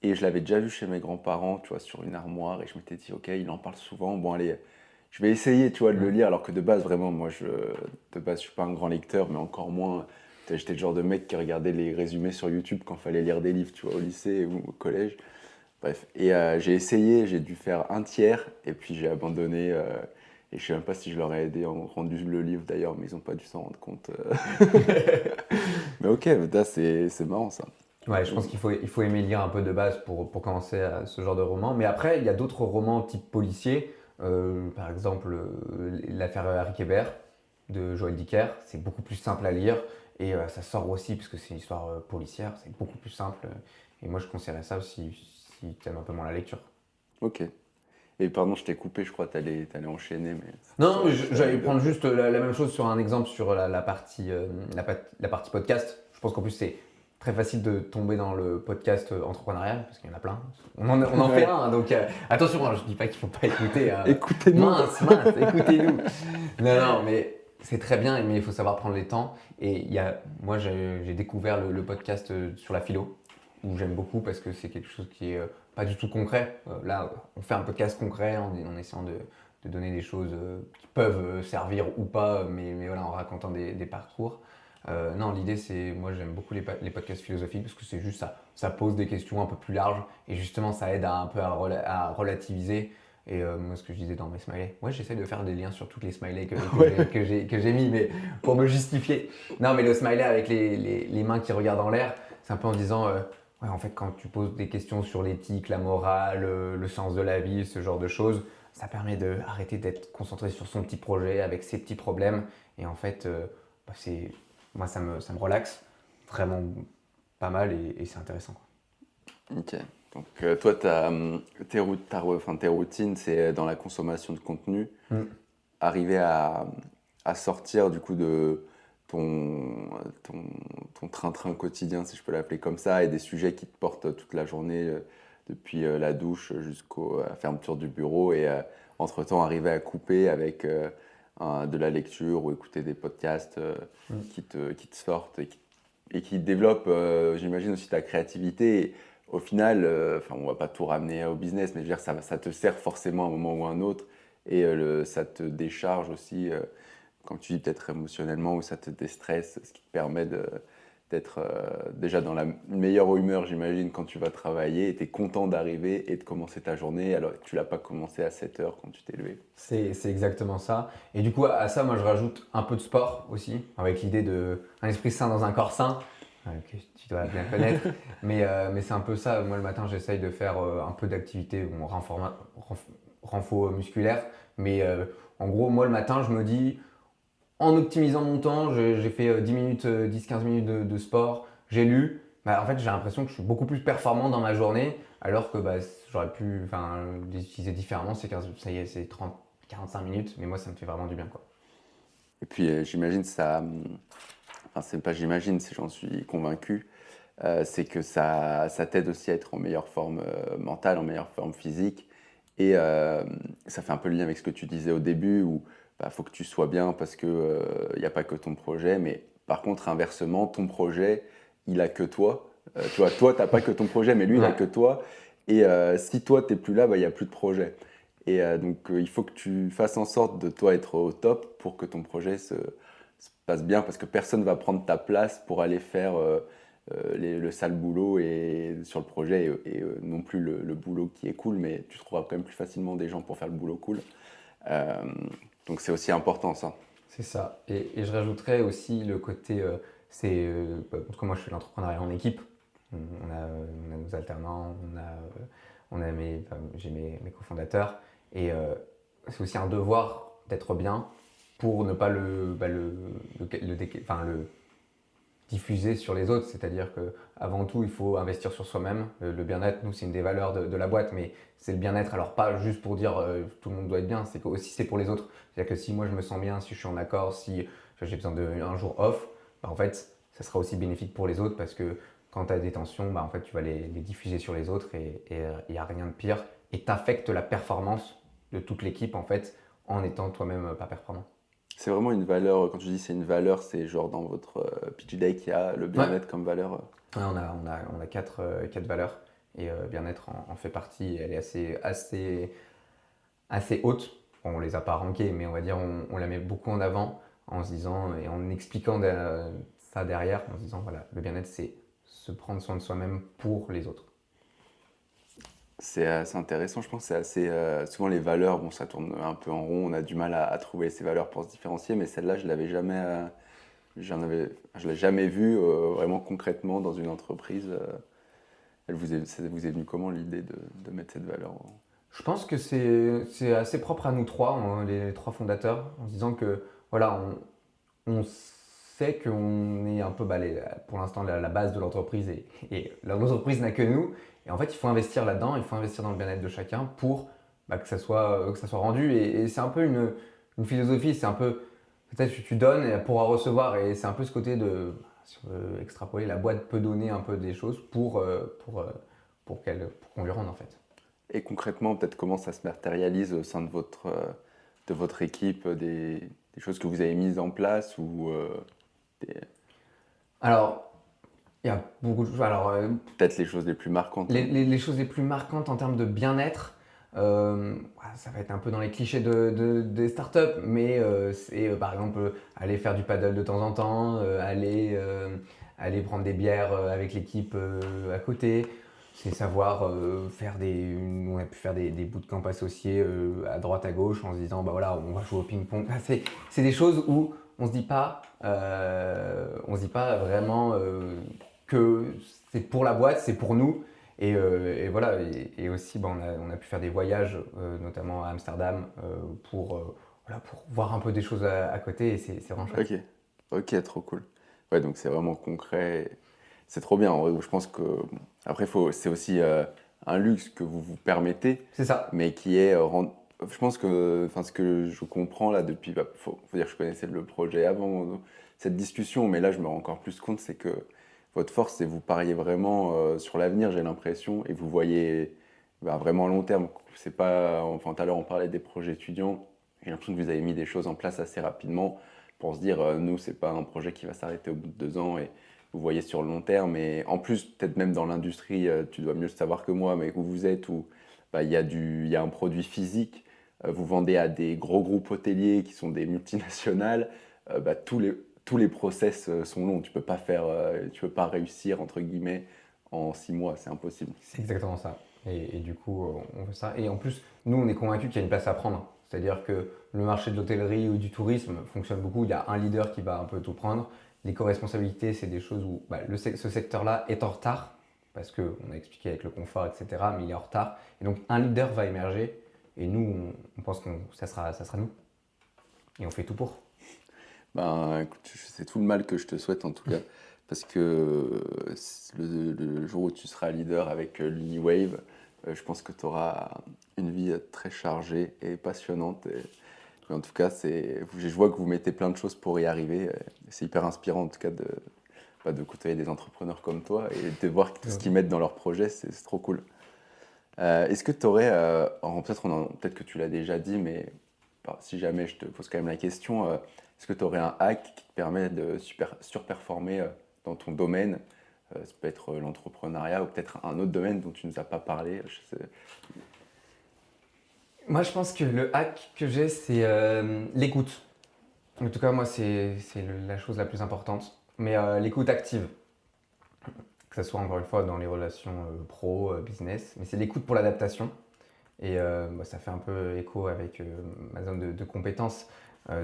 Et je l'avais déjà vu chez mes grands-parents, tu vois, sur une armoire. Et je m'étais dit, ok, il en parle souvent. Bon, allez, je vais essayer, tu vois, de le lire. Alors que de base, vraiment, moi, de base, je suis pas un grand lecteur, mais encore moins. J'étais le genre de mec qui regardait les résumés sur YouTube quand il fallait lire des livres, tu vois, au lycée ou au collège. Bref, et j'ai essayé, j'ai dû faire un tiers, et puis j'ai abandonné. Et je sais même pas si je leur ai aidé en rendu le livre d'ailleurs, mais ils ont pas dû s'en rendre compte. Mais ok, là, c'est marrant ça. Ouais, je pense qu'il faut aimer lire un peu de base pour commencer à ce genre de roman. Mais après, il y a d'autres romans type policier. Par exemple, l'affaire Harry Kéber de Joël Dicker. C'est beaucoup plus simple à lire. Et ça sort aussi, parce que c'est une histoire policière. C'est beaucoup plus simple. Et moi, je conseillerais ça aussi si tu aimes un peu moins la lecture. Ok. Et pardon, je t'ai coupé, je crois que t'allais enchaîner. Mais non, j'allais prendre juste la même chose sur un exemple sur la partie podcast. Je pense qu'en plus, c'est très facile de tomber dans le podcast entrepreneurial, parce qu'il y en a plein. On en fait un, donc attention, je ne dis pas qu'il ne faut pas écouter. Écoutez-nous. Mince, écoutez-nous. Non, mais c'est très bien, mais il faut savoir prendre les temps. Et moi, j'ai découvert le podcast sur la philo, où j'aime beaucoup parce que c'est quelque chose qui est pas du tout concret. Là, on fait un podcast concret en essayant de donner des choses qui peuvent servir ou pas, mais voilà, en racontant des parcours. Non, l'idée c'est, moi j'aime beaucoup les podcasts philosophiques parce que c'est juste ça pose des questions un peu plus larges et justement ça aide un peu à relativiser. Et moi ce que je disais dans mes smileys, ouais j'essaie de faire des liens sur toutes les smileys que j'ai mis, mais pour me justifier. Non mais le smiley avec les mains qui regardent en l'air, c'est un peu en disant, ouais en fait quand tu poses des questions sur l'éthique, la morale, le sens de la vie, ce genre de choses, ça permet d'arrêter d'être concentré sur son petit projet avec ses petits problèmes. Et en fait, moi, ça me relaxe vraiment pas mal et c'est intéressant, quoi. Ok. Donc toi, tes routines, c'est dans la consommation de contenu. Mm. Arriver à sortir du coup de ton, ton, ton train-train quotidien, si je peux l'appeler comme ça, et des sujets qui te portent toute la journée, depuis la douche jusqu'à la fermeture du bureau, et entre-temps arriver à couper avec de la lecture ou écouter des podcasts qui te sortent et qui développent, j'imagine, aussi ta créativité. Et au final, enfin, on va pas tout ramener au business, mais je veux dire, ça te sert forcément à un moment ou à un autre, et ça te décharge aussi, quand tu dis peut-être émotionnellement, ou ça te déstresse, ce qui te permet d'être déjà dans la meilleure humeur, j'imagine, quand tu vas travailler, et tu es content d'arriver et de commencer ta journée, alors que tu l'as pas commencé à 7 heures quand tu t'es levé. C'est exactement ça. Et du coup, à ça, moi, je rajoute un peu de sport aussi, avec l'idée d'un esprit sain dans un corps sain, que tu dois bien connaître. Mais c'est un peu ça. Moi, le matin, j'essaye de faire un peu d'activité, bon, renfort musculaire. Mais en gros, moi, le matin, je me dis, en optimisant mon temps, j'ai fait 10 minutes, 10-15 minutes de sport, j'ai lu. Bah, en fait, j'ai l'impression que je suis beaucoup plus performant dans ma journée, alors que bah, j'aurais pu l'utiliser différemment. Ça y est, c'est 30-45 minutes, mais moi, ça me fait vraiment du bien, quoi. Et puis j'imagine enfin c'est pas j'imagine, c'est j'en suis convaincu, c'est que ça t'aide aussi à être en meilleure forme mentale, en meilleure forme physique. Et ça fait un peu le lien avec ce que tu disais au début, où il faut que tu sois bien parce que il n'y a pas que ton projet, mais par contre, inversement, ton projet, il a que toi. Tu vois, toi, tu n'as pas que ton projet, mais lui, il a Ouais. que toi. Et si toi, tu n'es plus là, il n'y a plus de projet. Et donc, il faut que tu fasses en sorte de toi être au top pour que ton projet se passe bien, parce que personne ne va prendre ta place pour aller faire le sale boulot sur le projet, et non plus le boulot qui est cool, mais tu trouveras quand même plus facilement des gens pour faire le boulot cool. Euh, donc c'est aussi important ça. C'est ça. Et je rajouterais aussi le côté, en tout cas moi je fais l'entrepreneuriat en équipe. On a nos alternants, j'ai mes cofondateurs. Et c'est aussi un devoir d'être bien pour ne pas le diffuser sur les autres. C'est-à-dire qu'avant tout, il faut investir sur soi-même. Le bien-être, nous, c'est une des valeurs de la boîte, mais c'est le bien-être. Alors, pas juste pour dire tout le monde doit être bien, c'est aussi c'est pour les autres. C'est-à-dire que si moi je me sens bien, si je suis en accord, si j'ai besoin d'un jour off, bah, en fait, ça sera aussi bénéfique pour les autres parce que quand tu as des tensions, bah, en fait, tu vas les diffuser sur les autres et il n'y a rien de pire. Et tu affectes la performance de toute l'équipe en fait en étant toi-même pas performant. C'est vraiment une valeur, quand tu dis c'est une valeur, c'est genre dans votre pitch deck, il y a le Ouais. bien-être comme valeur. Ouais, on a quatre valeurs et bien-être en fait partie. Elle est assez haute. Bon, on les a pas rankées, mais on va dire on la met beaucoup en avant en se disant et en expliquant ça derrière, en se disant voilà, le bien-être c'est se prendre soin de soi-même pour les autres. C'est assez intéressant, je pense que c'est assez... souvent les valeurs, bon ça tourne un peu en rond, on a du mal à trouver ces valeurs pour se différencier, mais celle-là je l'avais jamais... je l'ai jamais vue vraiment concrètement dans une entreprise. Ça vous est venu comment l'idée de mettre cette valeur Je pense que c'est assez propre à nous trois, hein, les trois fondateurs, en se disant que voilà, on sait qu'on est un peu pour l'instant la base de l'entreprise et l'entreprise n'a que nous. Et en fait, il faut investir là-dedans, il faut investir dans le bien-être de chacun pour que ça soit rendu. Et c'est un peu une philosophie, c'est un peu peut-être que tu donnes et pourras recevoir. Et c'est un peu ce côté de, si on veut extrapoler, la boîte peut donner un peu des choses pour qu'on lui rende en fait. Et concrètement, peut-être comment ça se matérialise au sein de votre équipe, des choses que vous avez mises en place ou des- Alors, il y a beaucoup de choses. Alors, peut-être les choses les plus marquantes. les choses les plus marquantes en termes de bien-être, Ça va être un peu dans les clichés des startups, mais c'est par exemple aller faire du paddle de temps en temps, aller prendre des bières avec l'équipe à côté. C'est savoir on a pu faire des bootcamps associés à droite à gauche en se disant bah voilà on va jouer au ping-pong. C'est des choses où on se dit pas vraiment que c'est pour la boîte, c'est pour nous. Et voilà, et aussi on a pu faire des voyages, notamment à Amsterdam, pour voir un peu des choses à côté, et c'est vraiment chouette. Ok, trop cool. Ouais, donc c'est vraiment concret. C'est trop bien. En vrai, je pense que après, c'est aussi un luxe que vous vous permettez, C'est ça. mais qui est. Je pense que, enfin, ce que je comprends là depuis, faut dire que je connaissais le projet avant cette discussion, mais là, je me rends encore plus compte, c'est que votre force, c'est que vous pariez vraiment sur l'avenir, j'ai l'impression, et vous voyez vraiment à long terme. C'est pas, enfin, tout à l'heure, on parlait des projets étudiants. J'ai l'impression que vous avez mis des choses en place assez rapidement pour se dire, nous, c'est pas un projet qui va s'arrêter au bout de 2 ans et vous voyez sur le long terme. Et en plus, peut-être même dans l'industrie, tu dois mieux le savoir que moi, mais où vous êtes, où il y a un produit physique, vous vendez à des gros groupes hôteliers qui sont des multinationales, tous les process sont longs. Tu peux pas réussir, entre guillemets, en 6 mois, c'est impossible. C'est exactement ça. Et du coup, on fait ça. Et en plus, nous, on est convaincus qu'il y a une place à prendre. C'est-à-dire que le marché de l'hôtellerie ou du tourisme fonctionne beaucoup. Il y a un leader qui va un peu tout prendre. L'éco-responsabilité, c'est des choses où ce secteur-là est en retard, parce qu'on a expliqué avec le confort, etc., mais il est en retard. Et donc, un leader va émerger. Et nous, on pense que ça sera nous. Et on fait tout pour. Écoute, c'est tout le mal que je te souhaite en tout cas, parce que le jour où tu seras leader avec l'Uniwave, je pense que tu auras une vie très chargée et passionnante. Mais en tout cas, je vois que vous mettez plein de choses pour y arriver. C'est hyper inspirant en tout cas de côtoyer des entrepreneurs comme toi et de voir tout ce qu'ils mettent dans leurs projets, c'est trop cool. Est-ce que tu aurais, peut-être que tu l'as déjà dit, mais si jamais je te pose quand même la question, est-ce que tu aurais un hack qui te permet de surperformer dans ton domaine? Ça peut être l'entrepreneuriat ou peut-être un autre domaine dont tu ne nous as pas parlé. Moi, je pense que le hack que j'ai, c'est l'écoute. En tout cas, moi, c'est la chose la plus importante. Mais l'écoute active. Que ce soit encore une fois dans les relations pro, business. Mais c'est l'écoute pour l'adaptation. Et ça fait un peu écho avec ma zone de compétences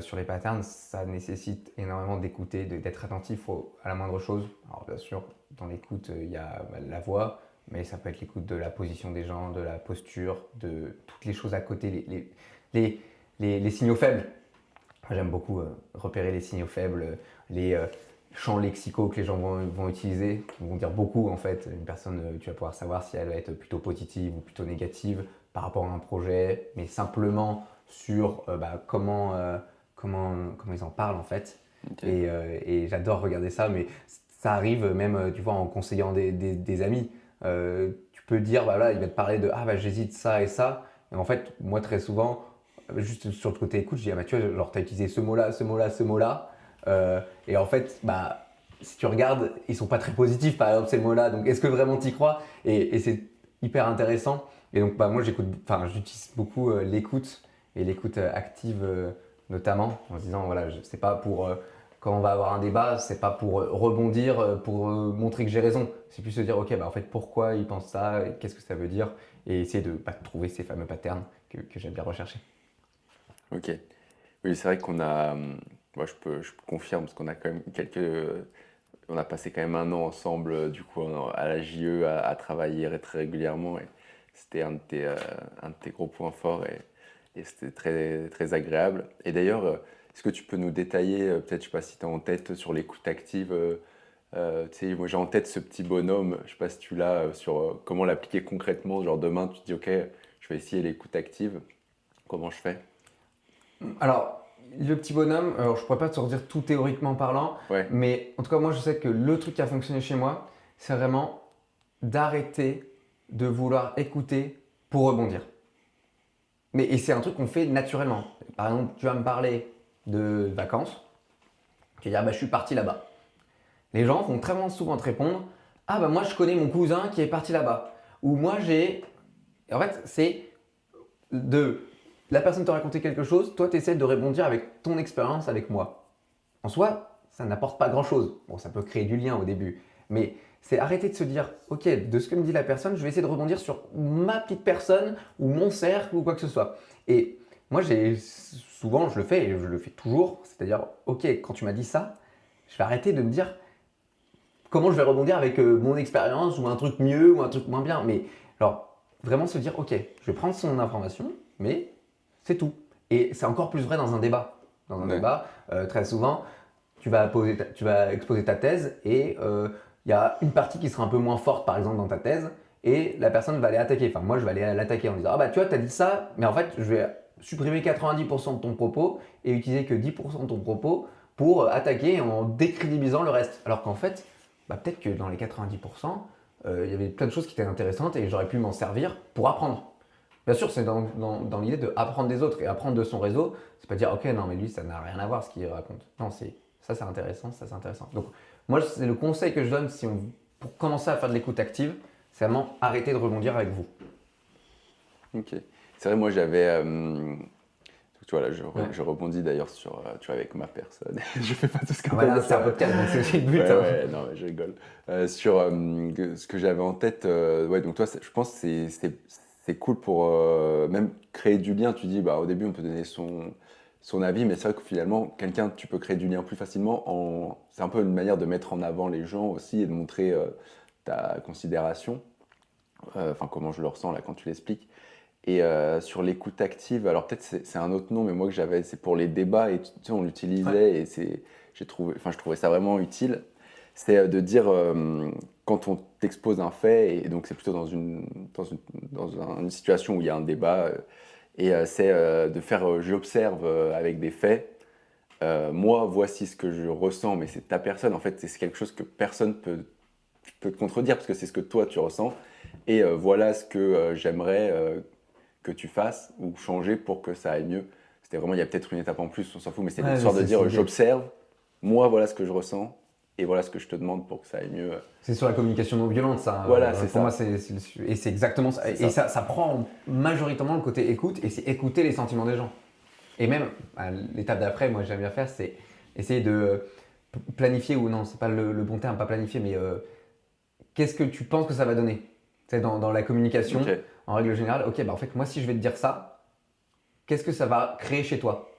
sur les patterns. Ça nécessite énormément d'écouter, d'être attentif à la moindre chose. Alors bien sûr, dans l'écoute, il y a la voix, mais ça peut être l'écoute de la position des gens, de la posture, de toutes les choses à côté, les signaux faibles. J'aime beaucoup repérer les signaux faibles, les champs lexicaux que les gens vont utiliser, qui vont dire beaucoup en fait. Une personne, tu vas pouvoir savoir si elle va être plutôt positive ou plutôt négative par rapport à un projet, mais simplement sur comment ils en parlent en fait. Okay. Et j'adore regarder ça, mais ça arrive même, tu vois, en conseillant des amis. Tu peux dire, il va te parler de j'hésite ça et ça. Et en fait, moi très souvent, juste sur le côté écoute, je dis tu vois, genre t'as utilisé ce mot-là, ce mot-là, ce mot-là. Et en fait, si tu regardes, ils sont pas très positifs par exemple ces mots-là. Donc est-ce que vraiment t'y crois? Et c'est hyper intéressant. Et donc moi j'utilise beaucoup l'écoute et l'écoute active notamment en se disant c'est pas pour quand on va avoir un débat, c'est pas pour rebondir, pour montrer que j'ai raison. C'est plus se dire ok en fait pourquoi ils pensent ça, qu'est-ce que ça veut dire, et essayer de trouver ces fameux patterns que j'aime bien rechercher. Ok. Oui, c'est vrai qu'on a. Moi, je confirme parce qu'on a quand même on a passé quand même 1 an ensemble, du coup, à la JE, à travailler très régulièrement. Et c'était un de tes gros points forts et c'était très, très agréable. Et d'ailleurs, est-ce que tu peux nous détailler, peut-être, je sais pas si tu as en tête sur l'écoute active, tu sais, moi j'ai en tête ce petit bonhomme, je sais pas si tu l'as, sur comment l'appliquer concrètement. Genre demain, tu te dis, ok, je vais essayer l'écoute active. Comment je fais? Alors, le petit bonhomme, je ne pourrais pas te redire tout théoriquement parlant, Ouais. mais en tout cas, moi, je sais que le truc qui a fonctionné chez moi, c'est vraiment d'arrêter de vouloir écouter pour rebondir. Et c'est un truc qu'on fait naturellement. Par exemple, tu vas me parler de vacances, tu vas dire, je suis parti là-bas. Les gens vont très souvent te répondre, moi, je connais mon cousin qui est parti là-bas. Ou moi, j'ai... En fait, c'est... la personne t'a raconté quelque chose, toi tu essaies de rebondir avec ton expérience avec moi. En soi, ça n'apporte pas grand-chose. Bon, ça peut créer du lien au début, mais c'est arrêter de se dire, ok, de ce que me dit la personne, je vais essayer de rebondir sur ma petite personne ou mon cercle ou quoi que ce soit. Et moi, souvent, je le fais et je le fais toujours, c'est-à-dire, ok, quand tu m'as dit ça, je vais arrêter de me dire comment je vais rebondir avec mon expérience ou un truc mieux ou un truc moins bien. Mais alors, vraiment se dire, ok, je vais prendre son information, mais c'est tout. Et c'est encore plus vrai dans un débat. Dans un débat, très souvent, tu vas exposer ta thèse et il y a une partie qui sera un peu moins forte, par exemple, dans ta thèse, et la personne va aller attaquer. Enfin, moi, je vais aller l'attaquer en disant, ah bah tu vois, tu as dit ça, mais en fait, je vais supprimer 90% de ton propos et utiliser que 10% de ton propos pour attaquer en décrédibilisant le reste. Alors qu'en fait, peut-être que dans les 90%, il y avait plein de choses qui étaient intéressantes et j'aurais pu m'en servir pour apprendre. Bien sûr, c'est dans l'idée d'apprendre des autres et apprendre de son réseau. C'est pas dire, ok, non, mais lui, ça n'a rien à voir ce qu'il raconte. Non, c'est intéressant, ça c'est intéressant. Donc, moi, c'est le conseil que je donne pour commencer à faire de l'écoute active, c'est vraiment arrêter de rebondir avec vous. Ok. C'est vrai, moi j'avais. Tu vois, là, je rebondis d'ailleurs sur, tu vois, avec ma personne. Je fais pas tout ce que voilà, c'est un podcast, donc c'est aussi le but. Ouais, non, mais je rigole. Sur ce que j'avais en tête, ouais, donc toi, je pense que c'est cool pour même créer du lien. Tu dis, au début, on peut donner son avis, mais c'est vrai que finalement, tu peux créer du lien plus facilement. C'est un peu une manière de mettre en avant les gens aussi et de montrer ta considération. Enfin, comment je le ressens là quand tu l'expliques. Et sur l'écoute active, alors peut-être c'est un autre nom, mais moi que j'avais, c'est pour les débats et tu sais, on l'utilisait et je trouvais ça vraiment utile. C'est de dire quand on t'expose un fait, et donc c'est plutôt dans une situation où il y a un débat, c'est de faire j'observe avec des faits. Moi, voici ce que je ressens, mais c'est ta personne. En fait, c'est quelque chose que personne peut te contredire parce que c'est ce que toi tu ressens. Et voilà ce que j'aimerais que tu fasses ou changer pour que ça aille mieux. C'était vraiment, il y a peut-être une étape en plus, on s'en fout, mais c'est l'histoire de dire j'observe, moi voilà ce que je ressens et voilà ce que je te demande pour que ça aille mieux. C'est sur la communication non violente, ça. Voilà, c'est pour ça. moi, et c'est exactement ça. Et ça prend majoritairement le côté écoute et c'est écouter les sentiments des gens. Et même, l'étape d'après, moi j'aime bien faire, c'est essayer de planifier, ou non, c'est pas le bon terme, pas planifier, mais qu'est-ce que tu penses que ça va donner? C'est dans la communication, en règle générale, ok, en fait, moi si je vais te dire ça, qu'est-ce que ça va créer chez toi?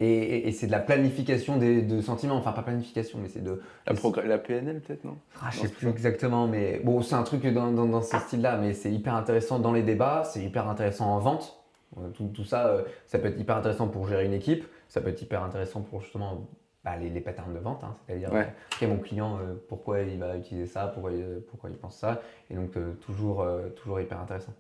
Et c'est de la planification de sentiments, enfin pas planification, mais c'est de… La PNL peut-être, non? Je sais plus exactement, mais bon, c'est un truc dans ce style-là, mais c'est hyper intéressant dans les débats, c'est hyper intéressant en vente. Tout ça, ça peut être hyper intéressant pour gérer une équipe, ça peut être hyper intéressant pour justement les patterns de vente, hein, c'est-à-dire ok, mon client, pourquoi il va utiliser ça, pourquoi il pense ça, et donc toujours hyper intéressant.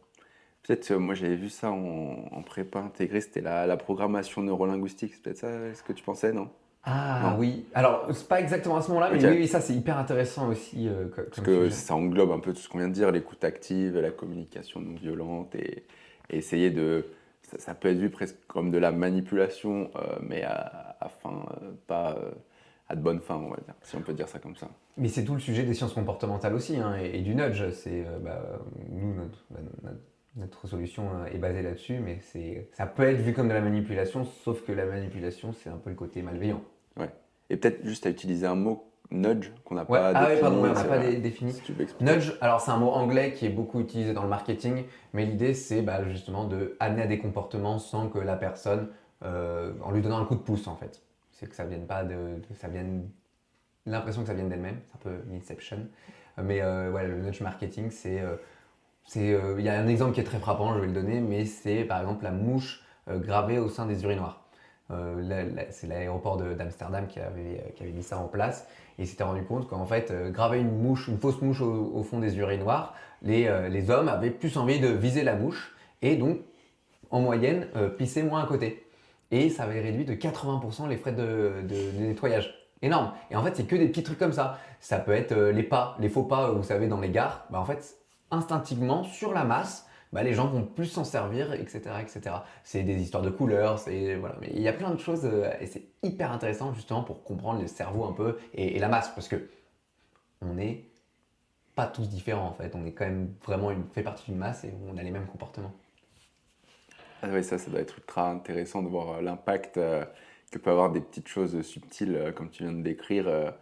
Peut-être, moi j'avais vu ça en prépa intégrée, c'était la programmation neurolinguistique, c'est peut-être ça ce que tu pensais, non? Non. Oui, alors c'est pas exactement à ce moment-là, mais oui, ça c'est hyper intéressant aussi. Parce que ça englobe un peu tout ce qu'on vient de dire, l'écoute active, la communication non violente, et essayer de… Ça peut être vu presque comme de la manipulation, mais à de bonne fin, on va dire, si on peut dire ça comme ça. Mais c'est tout le sujet des sciences comportementales aussi, hein, et du nudge. C'est nous, notre solution est basée là-dessus, mais ça peut être vu comme de la manipulation, sauf que la manipulation, c'est un peu le côté malveillant. Ouais. Et peut-être juste à utiliser un mot nudge qu'on n'a pas défini. Pardon, on n'a pas défini. Si tu veux expliquer. Nudge, alors c'est un mot anglais qui est beaucoup utilisé dans le marketing, mais l'idée c'est justement de amener à des comportements sans que la personne, en lui donnant un coup de pouce en fait. C'est que ça vienne pas ça vienne l'impression que ça vienne d'elle-même, c'est un peu Inception. Mais le nudge marketing, il y a un exemple qui est très frappant, je vais le donner, mais c'est par exemple la mouche gravée au sein des urinoirs. C'est l'aéroport d'Amsterdam qui avait mis ça en place et il s'était rendu compte qu'en fait, graver une fausse mouche au fond des urinoirs, les hommes avaient plus envie de viser la mouche et donc, en moyenne, pisser moins à côté. Et ça avait réduit de 80% les frais de nettoyage. Énorme. Et en fait, c'est que des petits trucs comme ça. Ça peut être les faux pas, vous savez, dans les gares. En fait, instinctivement, sur la masse, les gens vont plus s'en servir, etc., etc. C'est des histoires de couleurs, voilà. Mais il y a plein de choses et c'est hyper intéressant justement pour comprendre le cerveau un peu et la masse, parce que on n'est pas tous différents en fait. On est quand même vraiment fait partie d'une masse et on a les mêmes comportements. Ah ouais, ça doit être ultra intéressant de voir l'impact que peut avoir des petites choses subtiles comme tu viens de décrire.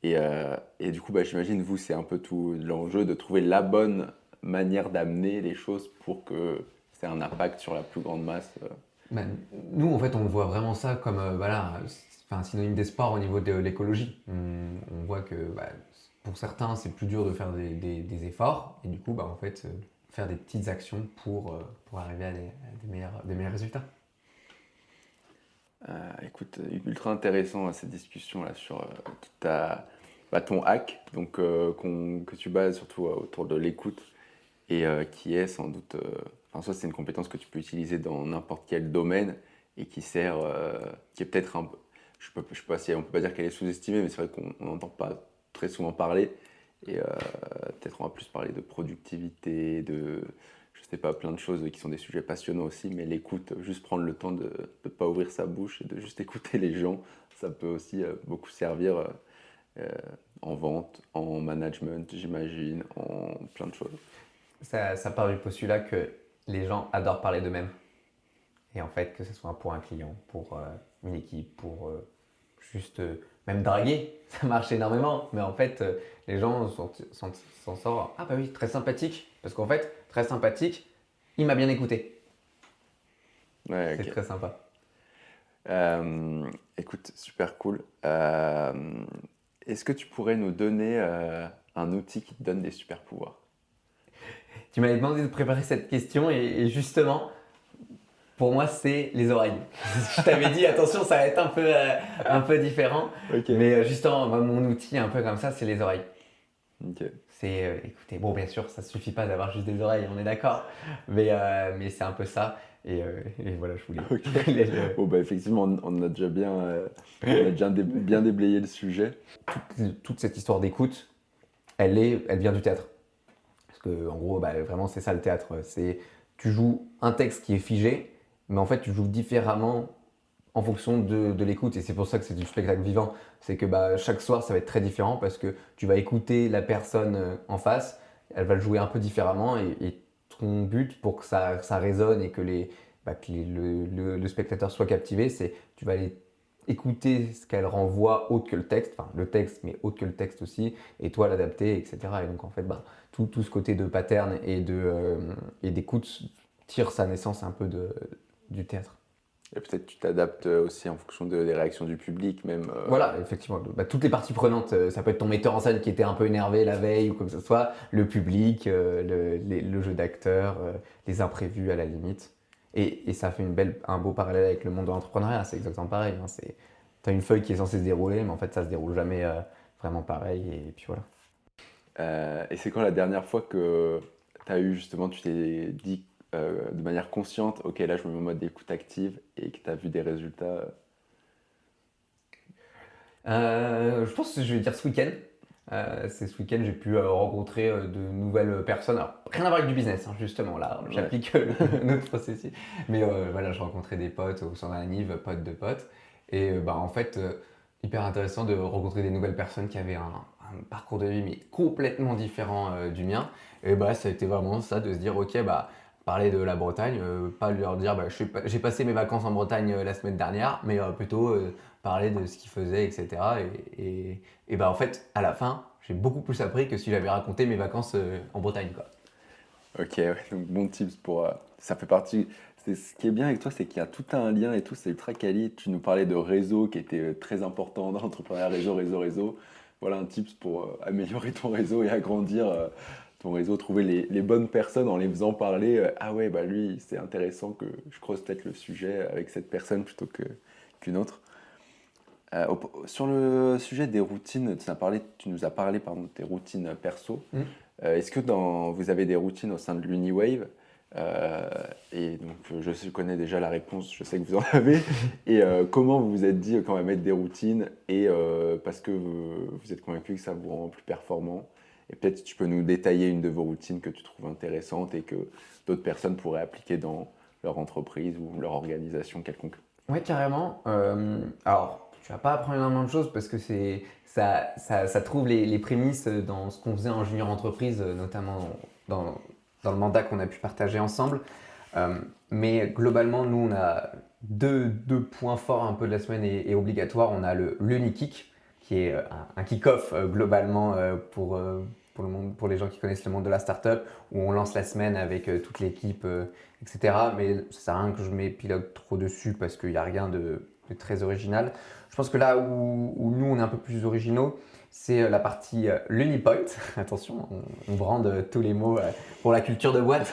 Et du coup, bah, j'imagine, vous, c'est un peu tout l'enjeu de trouver la bonne manière d'amener les choses pour que ça ait un impact sur la plus grande masse. Ben, nous, en fait, on voit vraiment ça comme voilà, c'est un synonyme d'espoir au niveau de l'écologie. On voit que bah, pour certains, c'est plus dur de faire des efforts et du coup, bah, en fait, faire des petites actions pour arriver à des meilleurs résultats. Écoute, ultra intéressant cette discussion là sur ton hack, donc que tu bases surtout autour de l'écoute et qui est sans doute, enfin soit c'est une compétence que tu peux utiliser dans n'importe quel domaine et qui sert, qui est peut-être un peu, je sais pas si on peut pas dire qu'elle est sous-estimée, mais c'est vrai qu'on n'entend pas très souvent parler et peut-être on va plus parler de productivité, de je sais pas, plein de choses qui sont des sujets passionnants aussi, mais l'écoute, juste prendre le temps de ne pas ouvrir sa bouche et de juste écouter les gens, ça peut aussi beaucoup servir euh, en vente, en management, j'imagine, en plein de choses. Ça part du postulat que les gens adorent parler d'eux-mêmes. Et en fait, que ce soit pour un client, pour une équipe, pour juste même draguer, ça marche énormément. Mais en fait, les gens s'en sortent. Ah bah oui, très sympathique. Parce qu'en fait, très sympathique, il m'a bien écouté. Ouais, C'est ok. très sympa. Écoute, super cool. Est-ce que tu pourrais nous donner un outil qui te donne des super pouvoirs? Tu m'avais demandé de préparer cette question et justement, pour moi, c'est les oreilles. Je t'avais dit, attention, ça va être un peu différent. Ok. Mais justement, moi, mon outil un peu comme ça, c'est les oreilles. Ok. C'est, écoutez, bon, bien sûr, ça suffit pas d'avoir juste des oreilles, on est d'accord. Mais c'est un peu ça. Et voilà, je voulais. Ok. le- Bon, bah, effectivement, on a déjà bien déblayé le sujet. toute cette histoire d'écoute, elle vient du théâtre. Parce que, en gros, bah, vraiment, c'est ça le théâtre. Tu joues un texte qui est figé, mais en fait, tu joues différemment en fonction de l'écoute. Et c'est pour ça que c'est du spectacle vivant. C'est que bah, chaque soir, ça va être très différent parce que tu vas écouter la personne en face, elle va le jouer un peu différemment. Et ton but pour que ça résonne et que, le spectateur soit captivé, c'est tu vas aller écouter ce qu'elle renvoie autre que le texte, enfin le texte, mais autre que le texte aussi, et toi l'adapter, etc. Et donc en fait, bah, tout ce côté de pattern et d'écoute tire sa naissance un peu du théâtre. Et peut-être tu t'adaptes aussi en fonction des réactions du public, même. Voilà, effectivement, bah, toutes les parties prenantes, ça peut être ton metteur en scène qui était un peu énervé la veille ou quoi que ce soit, le public, le jeu d'acteur, les imprévus à la limite. Et ça fait un beau parallèle avec le monde de l'entrepreneuriat, c'est exactement pareil. Hein, t'as une feuille qui est censée se dérouler, mais en fait ça se déroule jamais vraiment pareil, et puis voilà. Et c'est quand la dernière fois que tu as eu justement, tu t'es dit de manière consciente, ok, là je me mets en mode d'écoute active et que tu as vu des résultats Je pense que je vais dire ce week-end. C'est ce week-end, j'ai pu rencontrer de nouvelles personnes. Alors, rien à voir avec du business, hein, justement. Là, Ouais. j'applique notre processus. Mais voilà, je rencontrais des potes au sein d'un anniv, potes de potes. Et bah, en fait, hyper intéressant de rencontrer des nouvelles personnes qui avaient un parcours de vie mais complètement différent du mien. Et bah, ça a été vraiment ça, de se dire, ok, bah, parler de la Bretagne, pas leur dire, bah, j'ai passé mes vacances en Bretagne la semaine dernière, mais plutôt parler de ce qu'ils faisaient, etc. Et bah, en fait, à la fin, j'ai beaucoup plus appris que si j'avais raconté mes vacances en Bretagne, quoi. Ok, ouais, donc bon tips pour. Ça fait partie. Ce qui est bien avec toi, c'est qu'il y a tout un lien et tout, c'est ultra quali. Tu nous parlais de réseau qui était très important dans l'entrepreneuriat, réseau. Voilà un tips pour améliorer ton réseau et agrandir ton réseau, trouver les bonnes personnes en les faisant parler. Ah ouais, bah lui, c'est intéressant que je creuse peut-être le sujet avec cette personne plutôt qu'une autre. Sur le sujet des routines, tu nous as parlé pardon, de tes routines perso. Mm. Est-ce que vous avez des routines au sein de l'Uniwave? Et donc je connais déjà la réponse, je sais que vous en avez. Et comment vous vous êtes dit qu'on va mettre des routines et parce que vous êtes convaincu que ça vous rend plus performant. Et peut-être tu peux nous détailler une de vos routines que tu trouves intéressante et que d'autres personnes pourraient appliquer dans leur entreprise ou leur organisation quelconque. Ouais, carrément. Alors, tu vas pas apprendre énormément de choses parce que ça trouve les prémices dans ce qu'on faisait en junior entreprise, notamment dans le mandat qu'on a pu partager ensemble. Mais globalement, nous, on a deux points forts un peu de la semaine et obligatoires. On a le Kick, qui est un kick-off globalement pour le monde, pour les gens qui connaissent le monde de la startup, où on lance la semaine avec toute l'équipe, etc. Mais ça sert à rien que je m'épilogue trop dessus parce qu'il n'y a rien de très original. Je pense que là où nous, on est un peu plus originaux, c'est la partie l'Unipoint. Attention, on brande tous les mots pour la culture de boîte.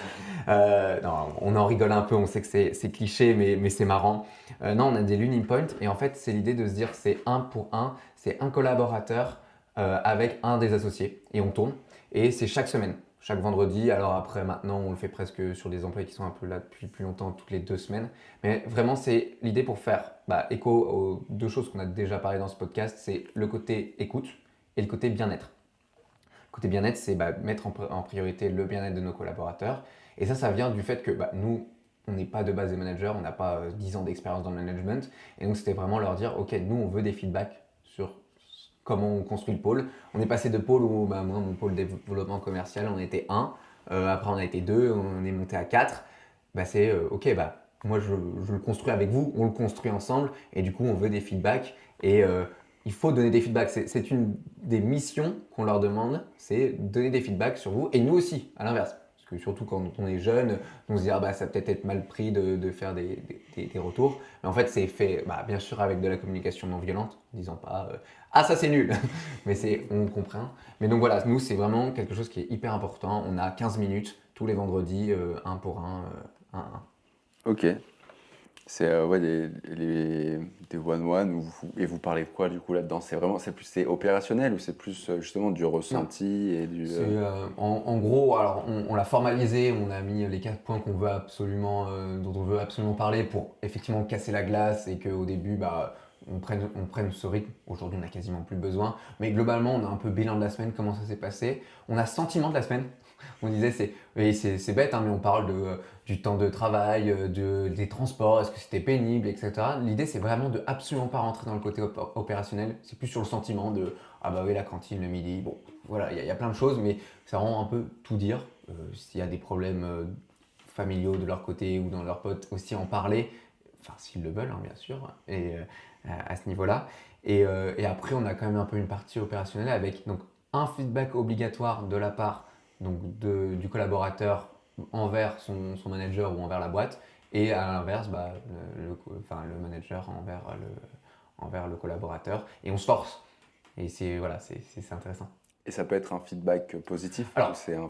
Non, on en rigole un peu, on sait que c'est cliché, mais c'est marrant. Non, on a des l'Unipoint et en fait, c'est l'idée de se dire c'est un pour un, c'est un collaborateur avec un des associés et on tourne. Et c'est chaque semaine, chaque vendredi. Alors après, maintenant, on le fait presque sur des employés qui sont un peu là depuis plus longtemps, toutes les 2 semaines. Mais vraiment, c'est l'idée pour faire écho aux 2 choses qu'on a déjà parlé dans ce podcast, c'est le côté écoute et le côté bien-être. Le côté bien-être, c'est mettre en priorité le bien-être de nos collaborateurs. Et ça vient du fait que nous, on n'est pas de base des managers, on n'a pas 10 ans d'expérience dans le management. Et donc, c'était vraiment leur dire, OK, nous, on veut des feedbacks sur comment on construit le pôle. On est passé de pôle où, moi, mon pôle développement commercial, on était 1. Après, on a été 2, on est monté à 4. C'est OK, moi, je le construis avec vous, on le construit ensemble. Et du coup, on veut des feedbacks. Et il faut donner des feedbacks. C'est une des missions qu'on leur demande, c'est donner des feedbacks sur vous. Et nous aussi, à l'inverse. Parce que surtout quand on est jeune, on se dit ça va peut-être être mal pris de faire des retours. Mais en fait, c'est fait bien sûr avec de la communication non violente, en disant pas ça c'est nul, mais on comprend. Mais donc voilà, nous c'est vraiment quelque chose qui est hyper important. On a 15 minutes tous les vendredis, un pour un. Ok. C'est des one-one et vous parlez de quoi du coup là-dedans? C'est opérationnel ou c'est plus justement du ressenti et du. En gros, alors on l'a formalisé, on a mis les 4 points qu'on veut absolument, dont on veut absolument parler pour effectivement casser la glace et qu'au début, on prenne ce rythme. Aujourd'hui, on n'a quasiment plus besoin. Mais globalement, on a un peu bilan de la semaine, comment ça s'est passé. On a sentiment de la semaine. On disait, c'est bête, hein, mais on parle du temps de travail, des transports, est-ce que c'était pénible, etc. L'idée, c'est vraiment de absolument pas rentrer dans le côté opérationnel. C'est plus sur le sentiment de oui, la cantine le midi. Bon, voilà, il y a plein de choses, mais ça rend un peu tout dire. S'il y a des problèmes familiaux de leur côté ou dans leurs potes, aussi en parler, enfin s'ils le veulent, hein, bien sûr, et à ce niveau-là. Et après, on a quand même un peu une partie opérationnelle avec donc un feedback obligatoire de la part donc du collaborateur envers son manager ou envers la boîte, et à l'inverse, le manager envers le collaborateur. Et on se force. Et c'est intéressant. Et ça peut être un feedback positif ou c'est un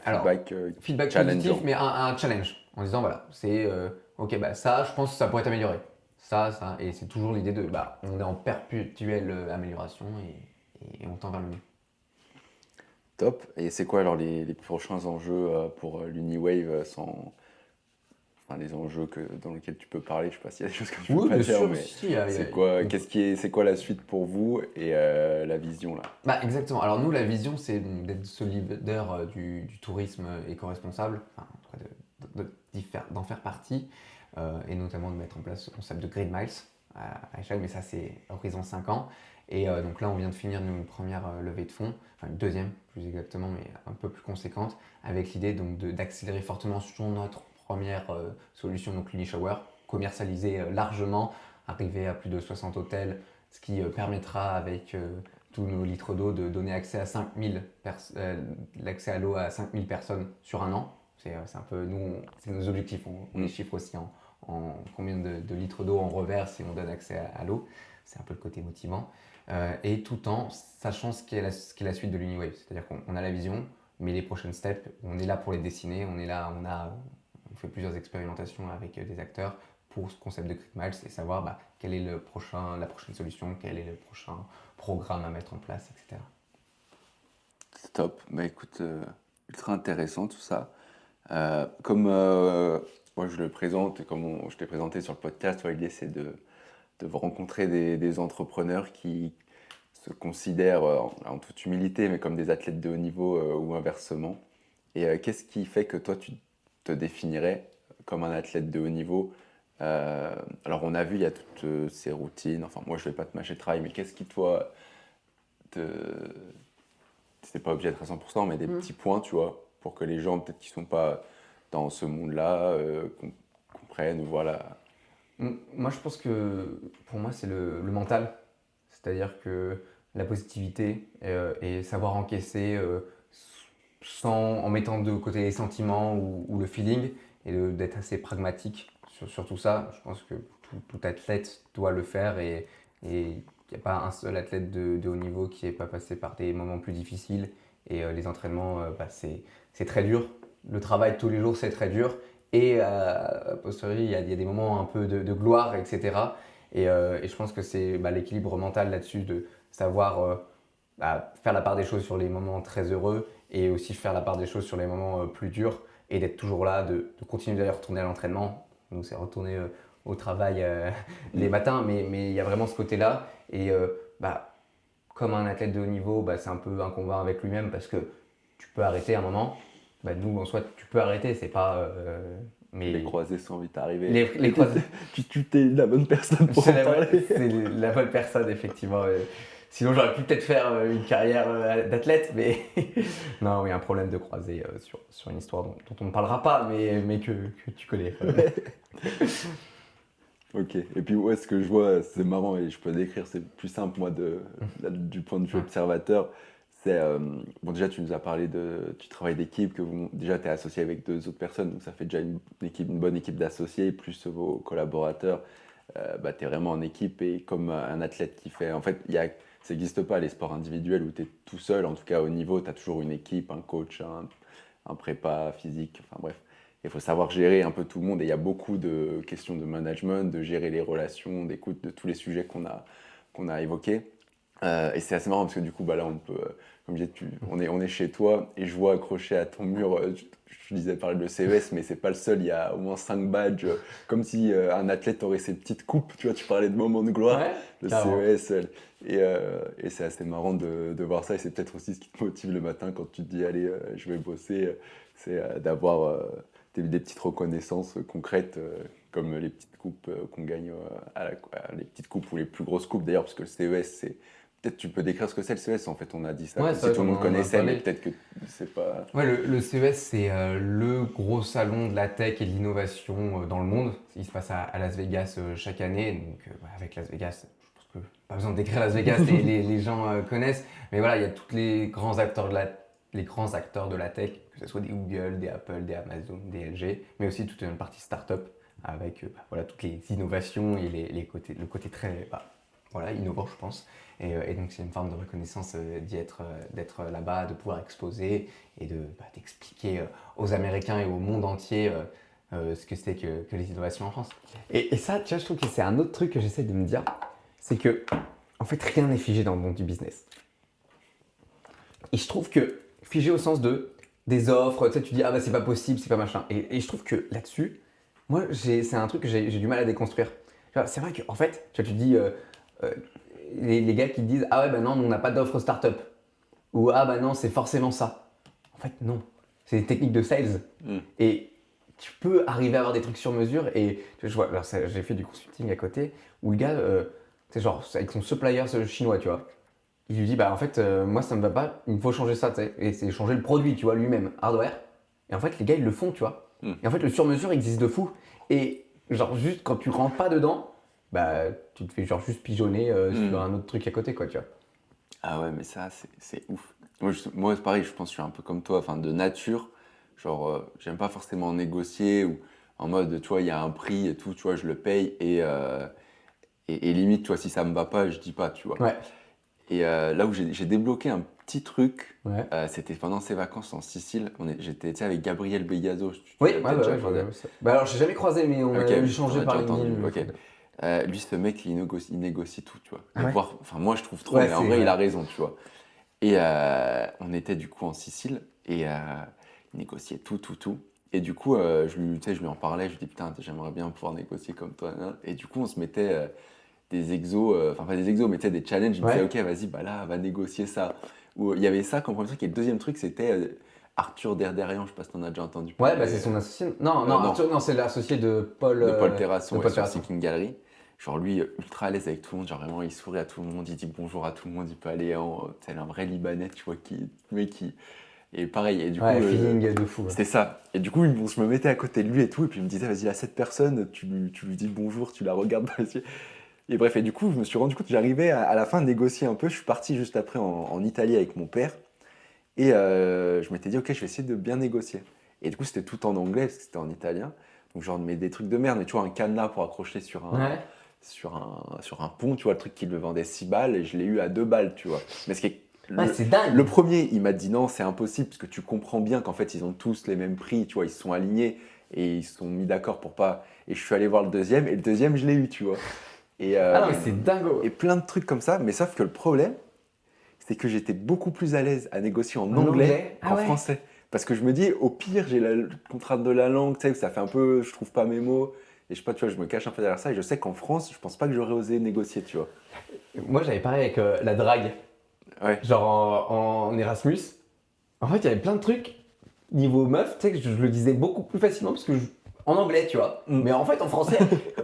feedback challengeant. positif, mais un challenge. En disant, c'est OK, ça, je pense que ça pourrait être amélioré. Ça. Et c'est toujours l'idée de, on est en perpétuelle amélioration et on tend vers le mieux. Top. Et c'est quoi alors les prochains enjeux pour l'Uniwave les enjeux dans lesquels tu peux parler? Je sais pas s'il y a des choses que tu peux pas dire, mais c'est quoi la suite pour vous et la vision là? Exactement. Alors nous, la vision, c'est d'être ce leader du tourisme éco-responsable, enfin, en tout cas d'en faire partie, et notamment de mettre en place ce concept de Green Miles à échelle, mais ça c'est horizon 5 ans. Et donc là, on vient de finir une première levée de fonds, enfin une deuxième plus exactement, mais un peu plus conséquente, avec l'idée donc d'accélérer fortement sur notre première solution, donc l'Unishower, commercialisée largement, arriver à plus de 60 hôtels, ce qui permettra avec tous nos litres d'eau de donner accès à l'accès à l'eau à 5000 personnes sur un an. C'est un peu, nous, c'est nos objectifs, on les chiffre aussi en combien de litres d'eau on reverse et on donne accès à l'eau. C'est un peu le côté motivant. Et tout en sachant ce qu'est la suite de l'Uniwave. C'est-à-dire qu'on a la vision, mais les prochaines steps, on est là pour les dessiner, on fait plusieurs expérimentations avec des acteurs pour ce concept de Green Miles et savoir quelle est la prochaine solution, quel est le prochain programme à mettre en place, etc. Top. Écoute, ultra intéressant tout ça. Comme moi je le présente, comme je t'ai présenté sur le podcast, l'idée c'est de rencontrer des entrepreneurs qui se considèrent, en toute humilité, mais comme des athlètes de haut niveau ou inversement. Et qu'est-ce qui fait que toi, tu te définirais comme un athlète de haut niveau? Alors, on a vu, il y a toutes ces routines. Enfin, moi, je ne vais pas te mâcher le travail, mais qu'est-ce qui, toi, c'est pas obligé d'être à 100%, mais des petits points, tu vois, pour que les gens, peut-être qui ne sont pas dans ce monde-là, comprennent ou voilà. Moi, je pense que pour moi, c'est le mental. C'est-à-dire que la positivité et savoir encaisser en mettant de côté les sentiments ou le feeling et d'être assez pragmatique sur tout ça. Je pense que tout athlète doit le faire et il n'y a pas un seul athlète de haut niveau qui n'est pas passé par des moments plus difficiles. Et les entraînements, c'est très dur. Le travail de tous les jours, c'est très dur. Et a posteriori, il y a des moments un peu de gloire, etc. Et je pense que c'est l'équilibre mental là-dessus de savoir faire la part des choses sur les moments très heureux et aussi faire la part des choses sur les moments plus durs et d'être toujours là, de continuer d'aller retourner à l'entraînement. Nous, c'est retourner au travail les matins, mais il y a vraiment ce côté-là. Et comme un athlète de haut niveau, c'est un peu un combat avec lui-même parce que tu peux arrêter à un moment. Nous, en soi, tu peux arrêter, c'est pas. Mais Les croisés sont vite arrivés. Les croisés. Tu t'es la bonne personne pour en parler. C'est la bonne personne, effectivement. Sinon, j'aurais pu peut-être faire une carrière d'athlète, mais non, oui, un problème de croisé sur une histoire dont on ne parlera pas, mais que tu connais. Ok, et puis ouais, ce que je vois, c'est marrant et je peux décrire, c'est plus simple moi du point de vue observateur. C'est, déjà tu nous as parlé du travail d'équipe, que déjà tu es associé avec 2 autres personnes, donc ça fait déjà une bonne équipe d'associés, plus vos collaborateurs, tu es vraiment en équipe et comme un athlète qui fait, en fait ça n'existe pas les sports individuels où tu es tout seul, en tout cas au niveau, tu as toujours une équipe, un coach, un prépa physique, enfin bref. Il faut savoir gérer un peu tout le monde et il y a beaucoup de questions de management, de gérer les relations, d'écoute de tous les sujets qu'on a évoqués. Et c'est assez marrant parce que du coup, là, on peut, comme je disais, on est chez toi et je vois accroché à ton mur, je disais parler de CES, mais c'est pas le seul, il y a au moins 5 badges, comme si un athlète aurait ses petites coupes, tu vois, tu parlais de moments de gloire, le CES. Et c'est assez marrant de voir ça et c'est peut-être aussi ce qui te motive le matin quand tu te dis, allez, je vais bosser, c'est d'avoir des petites reconnaissances concrètes comme les petites coupes qu'on gagne, les petites coupes ou les plus grosses coupes d'ailleurs, parce que le CES, c'est... Peut-être tu peux décrire ce que c'est le CES, en fait, on a dit ça, si tout le monde connaissait, mais peut-être que c'est pas... Ouais, le CES, c'est le gros salon de la tech et de l'innovation dans le monde. Il se passe à Las Vegas chaque année, donc avec Las Vegas, je pense que pas besoin de décrire Las Vegas, les gens connaissent, mais voilà, il y a tous les grands acteurs de la tech, que ce soit des Google, des Apple, des Amazon, des LG, mais aussi toute une partie start-up avec toutes les innovations et le côté très innovant, je pense. Et donc, c'est une forme de reconnaissance d'être là-bas, de pouvoir exposer et d'expliquer aux Américains et au monde entier ce que c'est que les innovations en France. Et ça, tu vois, je trouve que c'est un autre truc que j'essaie de me dire, c'est que, en fait, rien n'est figé dans le monde du business. Et je trouve que figé au sens des offres, tu sais, tu dis c'est pas possible, c'est pas machin. Et je trouve que là-dessus, moi, c'est un truc que j'ai du mal à déconstruire. C'est vrai qu'en fait, tu dis les gars qui disent non, on n'a pas d'offre startup. Ou non, c'est forcément ça. En fait, non. C'est des techniques de sales. Et tu peux arriver à avoir des trucs sur mesure. Et je vois, j'ai fait du consulting à côté où le gars, c'est genre avec son supplier chinois, tu vois. Il lui dit en fait moi ça me va pas, il me faut changer ça, tu sais. Et c'est changer le produit, tu vois, lui-même, hardware. Et en fait les gars ils le font, tu vois. Et en fait le sur-mesure existe de fou. Et genre juste quand tu rentres pas dedans, tu te fais genre juste pigeonner sur un autre truc à côté, quoi, tu vois. Ah ouais, mais ça c'est ouf. Moi c'est pareil, je pense que je suis un peu comme toi, de nature, genre j'aime pas forcément négocier ou en mode, tu vois, il y a un prix et tout, tu vois, je le paye et limite, tu vois, si ça me va pas, je dis pas, tu vois. Ouais. Et là où j'ai débloqué un petit truc, Ouais. c'était pendant ces vacances en Sicile. J'étais avec Gabriel Begazo. Oui, alors j'ai jamais croisé, mais on a échangé par LinkedIn. Ok. Lui, ce mec, il négocie tout, tu vois. Moi, je trouve trop, Ouais, mais en vrai, il a raison, tu vois. Et on était du coup en Sicile et il négociait tout. Et du coup, je lui en parlais, je lui dis putain, j'aimerais bien pouvoir négocier comme toi. Et du coup, on se mettait des exos, pas des exos, mais des challenges. Il me disait ok, vas-y, là, va négocier ça. Ou il y avait ça comme premier truc. Et le deuxième truc, c'était Arthur Derderian, je sais pas si t'en as déjà entendu parler. Ouais, c'est son associé. Non, Arthur, non, c'est l'associé de Paul. De Paul Terrasson, sur Seeking Gallery. Genre lui, ultra à l'aise avec tout le monde, genre vraiment il sourit à tout le monde, il dit bonjour à tout le monde, il peut aller c'est un vrai Libanais, tu vois, Et pareil, et du Ouais, coup, feeling de fou. Ouais. c'était ça. Et du coup, je me mettais à côté de lui et tout, et puis il me disait, vas-y, à cette personne, tu lui dis bonjour, tu la regardes dans les yeux. Et bref, et du coup, je me suis rendu compte que j'arrivais à la fin de négocier un peu. Je suis parti juste après en Italie avec mon père, et je m'étais dit, ok, je vais essayer de bien négocier. Et du coup, c'était tout en anglais, parce que c'était en italien. Donc, genre, mais des trucs de merde, mais tu vois, un cadenas pour accrocher Ouais. sur un pont, tu vois, le truc qui le vendait 6 balles, et je l'ai eu à 2 balles, tu vois. Mais ce qui est Ouais, c'est dingue. le premier, il m'a dit non, c'est impossible, parce que tu comprends bien qu'en fait, ils ont tous les mêmes prix, tu vois, ils se sont alignés et ils se sont mis d'accord pour pas. Et je suis allé voir le deuxième, et le deuxième, je l'ai eu, tu vois. Et, Ah non, mais c'est dingo. et plein de trucs comme ça, mais sauf que le problème, c'est que j'étais beaucoup plus à l'aise à négocier en En anglais anglais? Ah qu'en ouais. français. Parce que je me dis, au pire, j'ai la contrainte de la langue, tu sais, ça fait un peu, je trouve pas mes mots, et je sais pas, tu vois, je me cache un peu derrière ça, et je sais qu'en France, je pense pas que j'aurais osé négocier, tu vois. Moi, j'avais pareil avec la drague, Ouais. genre en Erasmus. En fait, il y avait plein de trucs niveau meuf, tu sais, que je le disais beaucoup plus facilement parce que en anglais, tu vois. Mm. Mais en fait, en français,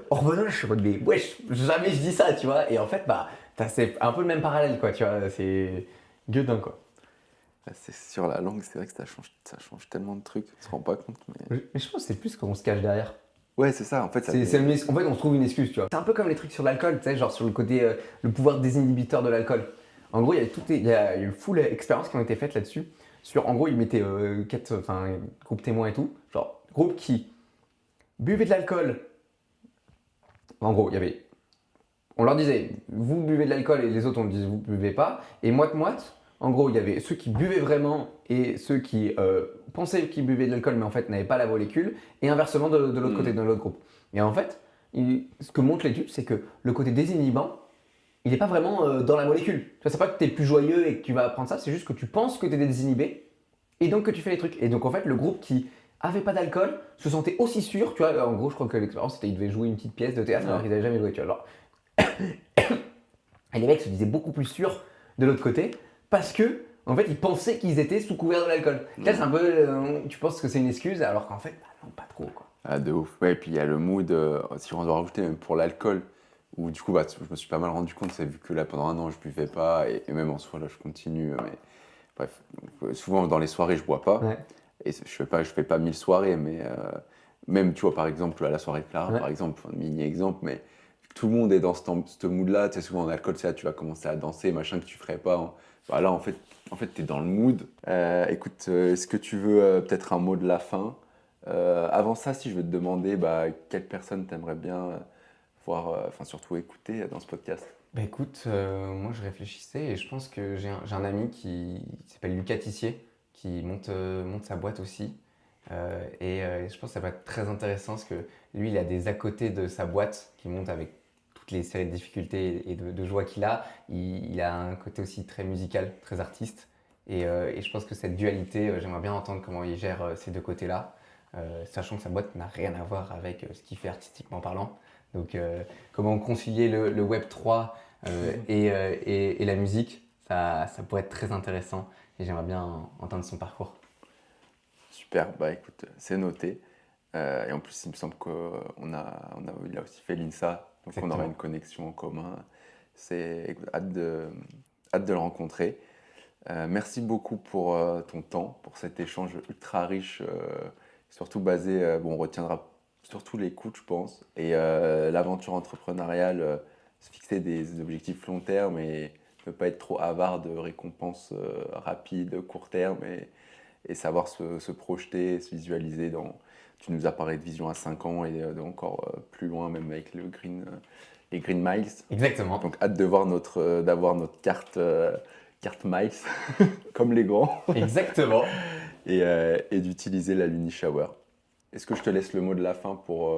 en revenant, je suis en mode, mais wesh, jamais je dis ça, tu vois. Et en fait, bah, c'est un peu le même parallèle, quoi, tu vois. C'est gueudin, quoi. C'est sur la langue, c'est vrai que ça change tellement de trucs, on se rend pas compte. Mais je pense que c'est plus qu'on se cache derrière. Ouais, c'est ça, en fait, ça En fait- fait, on se trouve une excuse, tu vois. C'est un peu comme les trucs sur l'alcool, tu sais, genre sur le côté, le pouvoir désinhibiteur de l'alcool. En gros, il y a eu full expériences qui ont été faites là-dessus. En gros, ils mettaient groupe témoin et tout. Genre, groupe qui buvait de l'alcool. En gros, on leur disait, vous buvez de l'alcool et les autres, on disait, vous buvez pas. Et moite-moite, en gros, il y avait ceux qui buvaient vraiment et ceux qui pensaient qu'ils buvaient de l'alcool, mais en fait n'avaient pas la molécule. Et inversement de l'autre côté, de l'autre groupe. Et en fait, ce que montre l'étude, c'est que le côté désinhibant, il n'est pas vraiment dans la molécule. Tu vois, c'est pas que tu es plus joyeux et que tu vas apprendre ça, c'est juste que tu penses que tu es désinhibé et donc que tu fais les trucs. Et donc en fait, le groupe qui avait pas d'alcool se sentait aussi sûr, tu vois, en gros, je crois que l'expérience c'était qu'ils devaient jouer une petite pièce de théâtre alors qu'ils n'avaient jamais joué, tu vois. Genre. Et les mecs se disaient beaucoup plus sûrs de l'autre côté parce que en fait, ils pensaient qu'ils étaient sous couvert de l'alcool. Là, c'est un peu, tu penses que c'est une excuse alors qu'en fait, bah, non, pas trop, quoi. Ah, de ouf. Ouais, et puis il y a le mood, si on doit rajouter même pour l'alcool, où du coup, bah, je me suis pas mal rendu compte, c'est vu que là, pendant un an, je buvais pas, et même en soi, là, je continue. Mais bref, donc, souvent dans les soirées, je bois pas. Ouais. Et je fais pas 1000 soirées, mais même, tu vois, par exemple, à la soirée de Clara, Ouais. par exemple, un mini-exemple, mais tout le monde est dans ce mood-là. Tu sais, souvent en alcool, tu vas commencer à danser, machin que tu ferais pas. Hein. Bah, là, en fait t'es dans le mood. Écoute, est-ce que tu veux peut-être un mot de la fin? Avant ça, si je veux te demander quelle personne t'aimerais bien voir, enfin surtout écouter dans ce podcast. Bah écoute, moi je réfléchissais et je pense que j'ai un ami qui s'appelle Lucas Tissier qui monte sa boîte aussi. Je pense que ça va être très intéressant parce que lui il a des à côté de sa boîte qui monte avec toutes les séries de difficultés et de joie qu'il a. Il a un côté aussi très musical, très artiste. Et je pense que cette dualité, j'aimerais bien entendre comment il gère ces deux côtés-là, sachant que sa boîte n'a rien à voir avec ce qu'il fait artistiquement parlant. Donc comment concilier le Web 3 et la musique, ça pourrait être très intéressant et j'aimerais bien entendre son parcours. Super, bah écoute, c'est noté. Et en plus, il me semble il a aussi fait l'INSA, donc on aura Exactement. une connexion en commun. Écoute, hâte de le rencontrer. Merci beaucoup pour ton temps, pour cet échange ultra riche, surtout basé, on retiendra surtout l'écoute, je pense, et l'aventure entrepreneuriale, se fixer des objectifs long terme et ne pas être trop avare de récompenses rapides, court terme, et savoir se projeter, se visualiser dans. Tu nous as parlé de vision à 5 ans et encore plus loin, même avec les Green Miles. Exactement. Donc hâte de voir d'avoir notre carte Miles, comme les grands, Exactement. et d'utiliser la Luni Shower. Est-ce que je te laisse le mot de la fin pour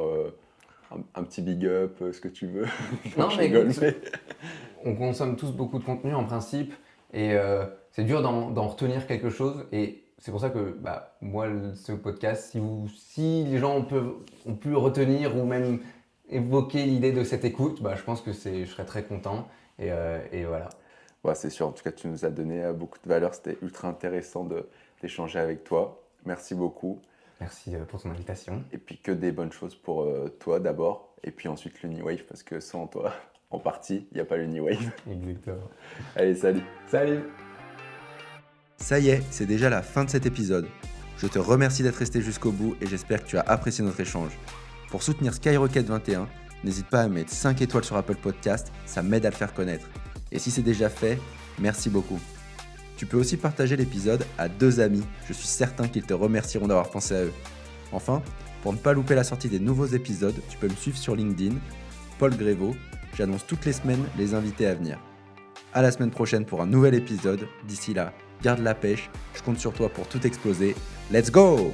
un petit big up, ce que tu veux? Non, Je mais rigole, écoute, on consomme tous beaucoup de contenu en principe et c'est dur d'en retenir quelque chose et c'est pour ça que moi ce podcast, si les gens ont pu retenir ou même évoquer l'idée de cette écoute, je pense que je serais très content et voilà. Ouais, c'est sûr, en tout cas tu nous as donné beaucoup de valeur, c'était ultra intéressant d'échanger avec toi. Merci beaucoup. Merci pour ton invitation. Et puis que des bonnes choses pour toi d'abord, et puis ensuite l'Uniwave, parce que sans toi, en partie, il n'y a pas l'Uniwave. Exactement. Allez, salut! Salut! Ça y est, c'est déjà la fin de cet épisode. Je te remercie d'être resté jusqu'au bout et j'espère que tu as apprécié notre échange. Pour soutenir Skyrocket 21, n'hésite pas à mettre 5 étoiles sur Apple Podcast, ça m'aide à le faire connaître. Et si c'est déjà fait, merci beaucoup. Tu peux aussi partager l'épisode à 2 amis, je suis certain qu'ils te remercieront d'avoir pensé à eux. Enfin, pour ne pas louper la sortie des nouveaux épisodes, tu peux me suivre sur LinkedIn, Paul Grévaux, j'annonce toutes les semaines les invités à venir. À la semaine prochaine pour un nouvel épisode, d'ici là, garde la pêche, je compte sur toi pour tout exploser, let's go!